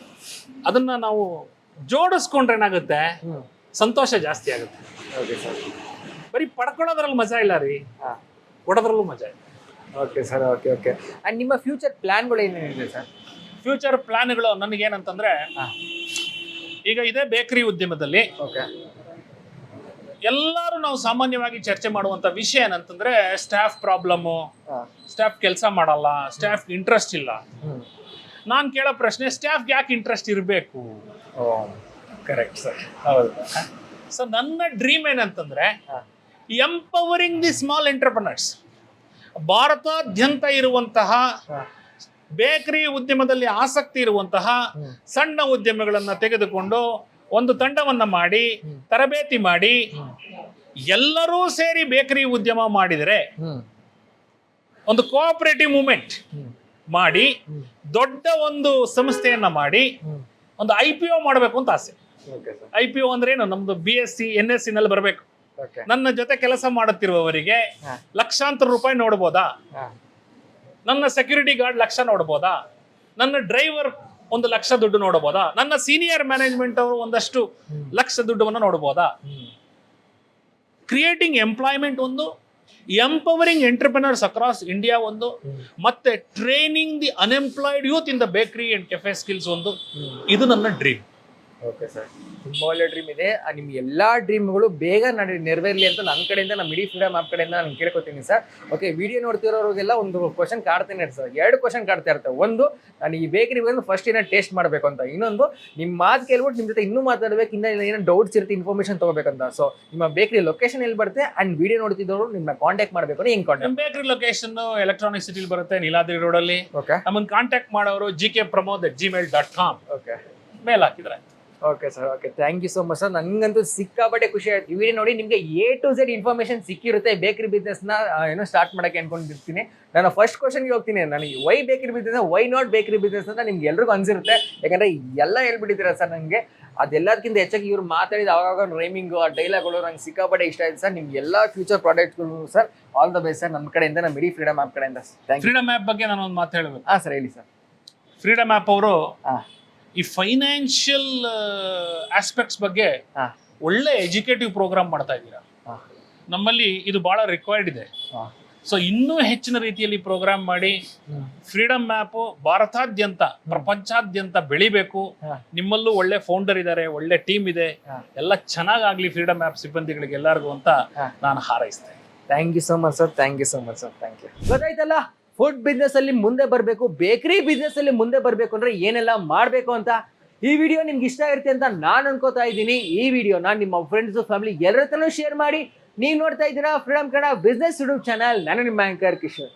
ಅದನ್ನ ನಾವು ಜೋಡಿಸ್ಕೊಂಡ್ರೆ ಏನಾಗುತ್ತೆ, ಸಂತೋಷ ಜಾಸ್ತಿ ಆಗುತ್ತೆ. Okay sir. ಬರೀ ಪಡ್ಕೊಳ್ಳೋದ್ರಲ್ಲಿ ಮಜಾ ಇಲ್ಲ ರೀ, ಕೊಡೋದ್ರಲ್ಲೂ ಮಜಾ ಇದೆ. Okay sir okay okay. And ನಿಮ್ಮ ಫ್ಯೂಚರ್ ಪ್ಲಾನ್ಗಳು ಏನೇನಿದೆ ಸರ್? ಫ್ಯೂಚರ್ ಪ್ಲಾನ್ಗಳು ನನಗೇನಂತಂದ್ರೆ, ಈಗ ಇದೇ ಬೇಕರಿ ಉದ್ಯಮದಲ್ಲಿ ಓಕೆ ಎಲ್ಲರೂ ನಾವು ಸಾಮಾನ್ಯವಾಗಿ ಚರ್ಚೆ ಮಾಡುವಂತ ವಿಷಯ ಏನಂತಂದ್ರೆ ಸ್ಟಾಫ್ ಪ್ರಾಬ್ಲಮ್ಮು, ಸ್ಟಾಫ್ ಕೆಲಸ ಮಾಡಲ್ಲ, ಸ್ಟಾಫ್ ಇಂಟ್ರೆಸ್ಟ್ ಇಲ್ಲ. ನಾನು ಕೇಳೋ ಪ್ರಶ್ನೆ, ಸ್ಟಾಫ್ ಯಾಕೆ ಇಂಟ್ರೆಸ್ಟ್ ಇರಬೇಕು? Correct sir. ಹೌದು. ಸೊ ನನ್ನ ಡ್ರೀಮ್ ಏನಂತಂದ್ರೆ ಎಂಪವರಿಂಗ್ ದಿ ಸ್ಮಾಲ್ ಎಂಟರ್ಪ್ರನರ್ಸ್. ಭಾರತಾದ್ಯಂತ ಇರುವಂತಹ ಬೇಕರಿ ಉದ್ಯಮದಲ್ಲಿ ಆಸಕ್ತಿ ಇರುವಂತಹ ಸಣ್ಣ ಉದ್ಯಮಗಳನ್ನ ತೆಗೆದುಕೊಂಡು ಒಂದು ತಂಡವನ್ನ ಮಾಡಿ ತರಬೇತಿ ಮಾಡಿ ಎಲ್ಲರೂ ಸೇರಿ ಬೇಕರಿ ಉದ್ಯಮ ಮಾಡಿದರೆ, ಒಂದು ಕೋಆಪರೇಟಿವ್ ಮೂವ್ಮೆಂಟ್ ಮಾಡಿ ದೊಡ್ಡ ಒಂದು ಸಂಸ್ಥೆಯನ್ನ ಮಾಡಿ ಒಂದು IPO ಮಾಡಬೇಕು ಅಂತ ಆಸೆ. IPO ಅಂದ್ರೆ ಏನು? ನಮ್ದು BSc NSc ನಲ್ಲಿ ಬರಬೇಕು. ನನ್ನ ಜೊತೆ ಕೆಲಸ ಮಾಡುತ್ತಿರುವವರಿಗೆ ಲಕ್ಷಾಂತರ ರೂಪಾಯಿ ನೋಡ್ಬೋದಾ? ನನ್ನ ಸೆಕ್ಯೂರಿಟಿ ಗಾರ್ಡ್ ಲಕ್ಷ ನೋಡ್ಬೋದಾ? ನನ್ನ ಡ್ರೈವರ್ 1 ಲಕ್ಷ ದುಡ್ಡು ನೋಡಬಹುದಾ? ನನ್ನ ಸೀನಿಯರ್ ಮ್ಯಾನೇಜ್ಮೆಂಟ್ ಅವರು ಒಂದಷ್ಟು ಲಕ್ಷ ದುಡ್ಡನ್ನು ನೋಡಬಹುದಾ? ಕ್ರಿಯೇಟಿಂಗ್ ಎಂಪ್ಲಾಯ್ಮೆಂಟ್ ಒಂದು, ಎಂಪವರಿಂಗ್ ಎಂಟರ್ಪ್ರಿನರ್ಸ್ ಅಕ್ರಾಸ್ ಇಂಡಿಯಾ ಒಂದು, ಮತ್ತೆ training the unemployed youth in the bakery and cafe skills ಒಂದು. ಇದು ನನ್ನ ಡ್ರೀಮ್. ಓಕೆ ಸರ್, ತುಂಬಾ ಒಳ್ಳೆ ಡ್ರೀಮ್ ಇದೆ. ನಿಮ್ಮ ಎಲ್ಲಾ ಡ್ರೀಮ್ಗಳು ಬೇಗ ನೆರವೇರಲಿ ಅಂತ ನನ್ನ ಕಡೆಯಿಂದ, ನಮ್ಮ ಇಡೀ ಫ್ರೀಡಮ್ ಆ್ಯಪ್ ಕಡೆಯಿಂದ ನಾನು ಕೇಳ್ಕೊತೀನಿ ಸರ್. ಓಕೆ, ವಿಡಿಯೋ ನೋಡ್ತಿರೋರಿಗೆಲ್ಲ ಒಂದು ಕ್ವಶನ್ ಕಾಡ್ತೇನೆ ಸರ್. 2 ಕ್ವಶನ್ ಕಾಡ್ತಾ ಇರ್ತವೆ. ಒಂದು, ನಾನು ಈ ಬೇಕರಿ ಬಂದು ಫಸ್ಟ್ ಏನೋ ಟೇಸ್ಟ್ ಮಾಡಬೇಕು ಅಂತ. ಇನ್ನೊಂದು, ನಿಮ್ಮ ಮಾತು ಕೇಳ್ಬಿಟ್ಟು ನಿಮ್ಮ ಜೊತೆ ಇನ್ನೂ ಮಾತಾಡಬೇಕು, ಇನ್ನೂ ಏನೋ ಡೌಟ್ಸ್ ಇರುತ್ತೆ, ಇನ್ಫಾರ್ಮೇಷನ್ ತಗೋಬೇಕಂತ. ಸೊ ನಿಮ್ಮ ಬೇಕರಿ ಲೊಕೇಶನ್ ಎಲ್ಲಿ ಬರುತ್ತೆ ಅಂಡ್ ವಿಡಿಯೋ ನೋಡ್ತಿದ್ದವರು ನಿಮ್ಮನ್ನ ಕಾಂಟ್ಯಾಕ್ಟ್ ಮಾಡಬೇಕು ಹೆಂಗ್ ಕಾಂಟ್ಯಾಕ್ಟ್? ಬೇಕರಿ ಲೊಕೇಶನ್ ಎಲೆಕ್ಟ್ರಾನಿಕ್ ಸಿಟಿಲಿ ಬರುತ್ತೆ, ನೀಲಾದ್ರಿ ರೋಡ್ ಅಲ್ಲಿ. ಓಕೆ, ನಮ್ಮನ್ನು ಕಾಂಟ್ಯಾಕ್ಟ್ ಮಾಡೋರು gkpramod@gmail.com ಓಕೆ ಮೇಲ್ ಹಾಕಿದ್ರೆ. Okay sir okay. Thank you so much sir. ನನಗಂತೂ ಸಿಕ್ಕಾಪಟ್ಟೆ ಖುಷಿ ಆಯ್ತು. ಈ ವಿಡಿಯೋ ನೋಡಿ ನಿಮಗೆ A to Z ಇನ್ಫಾರ್ಮೇಷನ್ ಸಿಕ್ಕಿರುತ್ತೆ ಬೇಕರಿ ಬಿಸ್ನೆಸ್ನ ಏನೋ ಸ್ಟಾರ್ಟ್ ಮಾಡೋಕ್ಕೆ ಅನ್ಕೊಂಡಿರ್ತೀನಿ. ನಾನು ಫಸ್ಟ್ ಕ್ವಶನ್ಗೆ ಹೋಗ್ತೀನಿ. ನನಗೆ why bakery business, why not bakery business ಅಂತ ನಿಮ್ಗೆ ಎಲ್ರಿಗೂ ಅನ್ಸಿರುತ್ತೆ. ಯಾಕಂದರೆ ಎಲ್ಲ ಹೇಳ್ಬಿಟ್ಟಿದ್ದೀರಾ ಸರ್. ನನಗೆ ಅದೆಲ್ಲದಕ್ಕಿಂತ ಹೆಚ್ಚಾಗಿ ಇವ್ರು ಮಾತಾಡಿದ ಆವಾಗ ರೈಮಿಂಗು, ಆ ಡೈಲಾಗ್ಗಳು ನಂಗೆ ಸಿಕ್ಕಾಪಟ್ಟೆ ಇಷ್ಟ ಆಯ್ತು ಸರ್. ನಿಮ್ಗೆ ಎಲ್ಲ ಫ್ಯೂಚರ್ ಪ್ರಾಡಕ್ಟ್ಗಳು sir all the best sir ನನ್ನ ಕಡೆಯಿಂದ, ನಮ್ಮ ಇಡೀ ಫ್ರೀಡಮ್ ಆ್ಯಪ್ ಕಡೆಯಿಂದ. Thank you. ಫ್ರೀಡಮ್ ಆ್ಯಪ್ ಬಗ್ಗೆ ನಾನು ಒಂದು ಮಾತು ಹೇಳಬೇಕು. ಹಾಂ ಸರ್, ಹೇಳಿ ಸರ್. ಫ್ರೀಡಮ್ ಆ್ಯಪ್ ಅವರು ಈ ಫೈನಾನ್ಷಿಯಲ್ ಆಸ್ಪೆಕ್ಟ್ಸ್ ಬಗ್ಗೆ ಒಳ್ಳೆ ಎಜುಕೇಟಿವ್ ಪ್ರೋಗ್ರಾಮ್ ಮಾಡ್ತಾ ಇದ್ದೀರಾ. ನಮ್ಮಲ್ಲಿ ಇದು ಬಹಳ ರಿಕ್ವೈರ್ಡ್ ಇದೆ. ಸೊ ಇನ್ನೂ ಹೆಚ್ಚಿನ ರೀತಿಯಲ್ಲಿ ಪ್ರೋಗ್ರಾಮ್ ಮಾಡಿ ಫ್ರೀಡಮ್ ಆ್ಯಪ್ ಭಾರತಾದ್ಯಂತ, ಪ್ರಪಂಚಾದ್ಯಂತ ಬೆಳಿಬೇಕು. ನಿಮ್ಮಲ್ಲೂ ಒಳ್ಳೆ ಫೌಂಡರ್ ಇದ್ದಾರೆ, ಒಳ್ಳೆ ಟೀಮ್ ಇದೆ, ಎಲ್ಲ ಚೆನ್ನಾಗಾಗ್ಲಿ ಫ್ರೀಡಮ್ ಆ್ಯಪ್ ಸಿಬ್ಬಂದಿಗಳಿಗೆ ಎಲ್ಲರಿಗೂ ಅಂತ ನಾನು ಹಾರೈಸ್ತೇನೆ. Thank you so much sir. Thank you so much sir. Thank you. ಗೊತ್ತಾಯ್ತಲ್ಲ, ಫುಡ್ ಬಿಸ್ನೆಸ್ ಅಲ್ಲಿ ಮುಂದೆ ಬರಬೇಕು, ಬೇಕರಿ ಬಿಸ್ನೆಸ್ ಅಲ್ಲಿ ಮುಂದೆ ಬರಬೇಕು ಅಂದ್ರೆ ಏನೆಲ್ಲ ಮಾಡಬೇಕು ಅಂತ. ಈ ವಿಡಿಯೋ ನಿಮ್ಗೆ ಇಷ್ಟ ಇರುತ್ತೆ ಅಂತ ನಾನು ಅನ್ಕೋತಾ ಇದ್ದೀನಿ. ಈ ವಿಡಿಯೋನ ನಿಮ್ಮ ಫ್ರೆಂಡ್ಸ್, ಫ್ಯಾಮಿಲಿ ಎಲ್ಲರ ಹತ್ರನೂ ಶೇರ್ ಮಾಡಿ. ನೀವು ನೋಡ್ತಾ ಇದ್ದೀರಾ freedom Kannada business YouTube channel. ನಾನು ನಿಮ್ಮ ಆಂಕರ್ ಕಿಶೋರ್.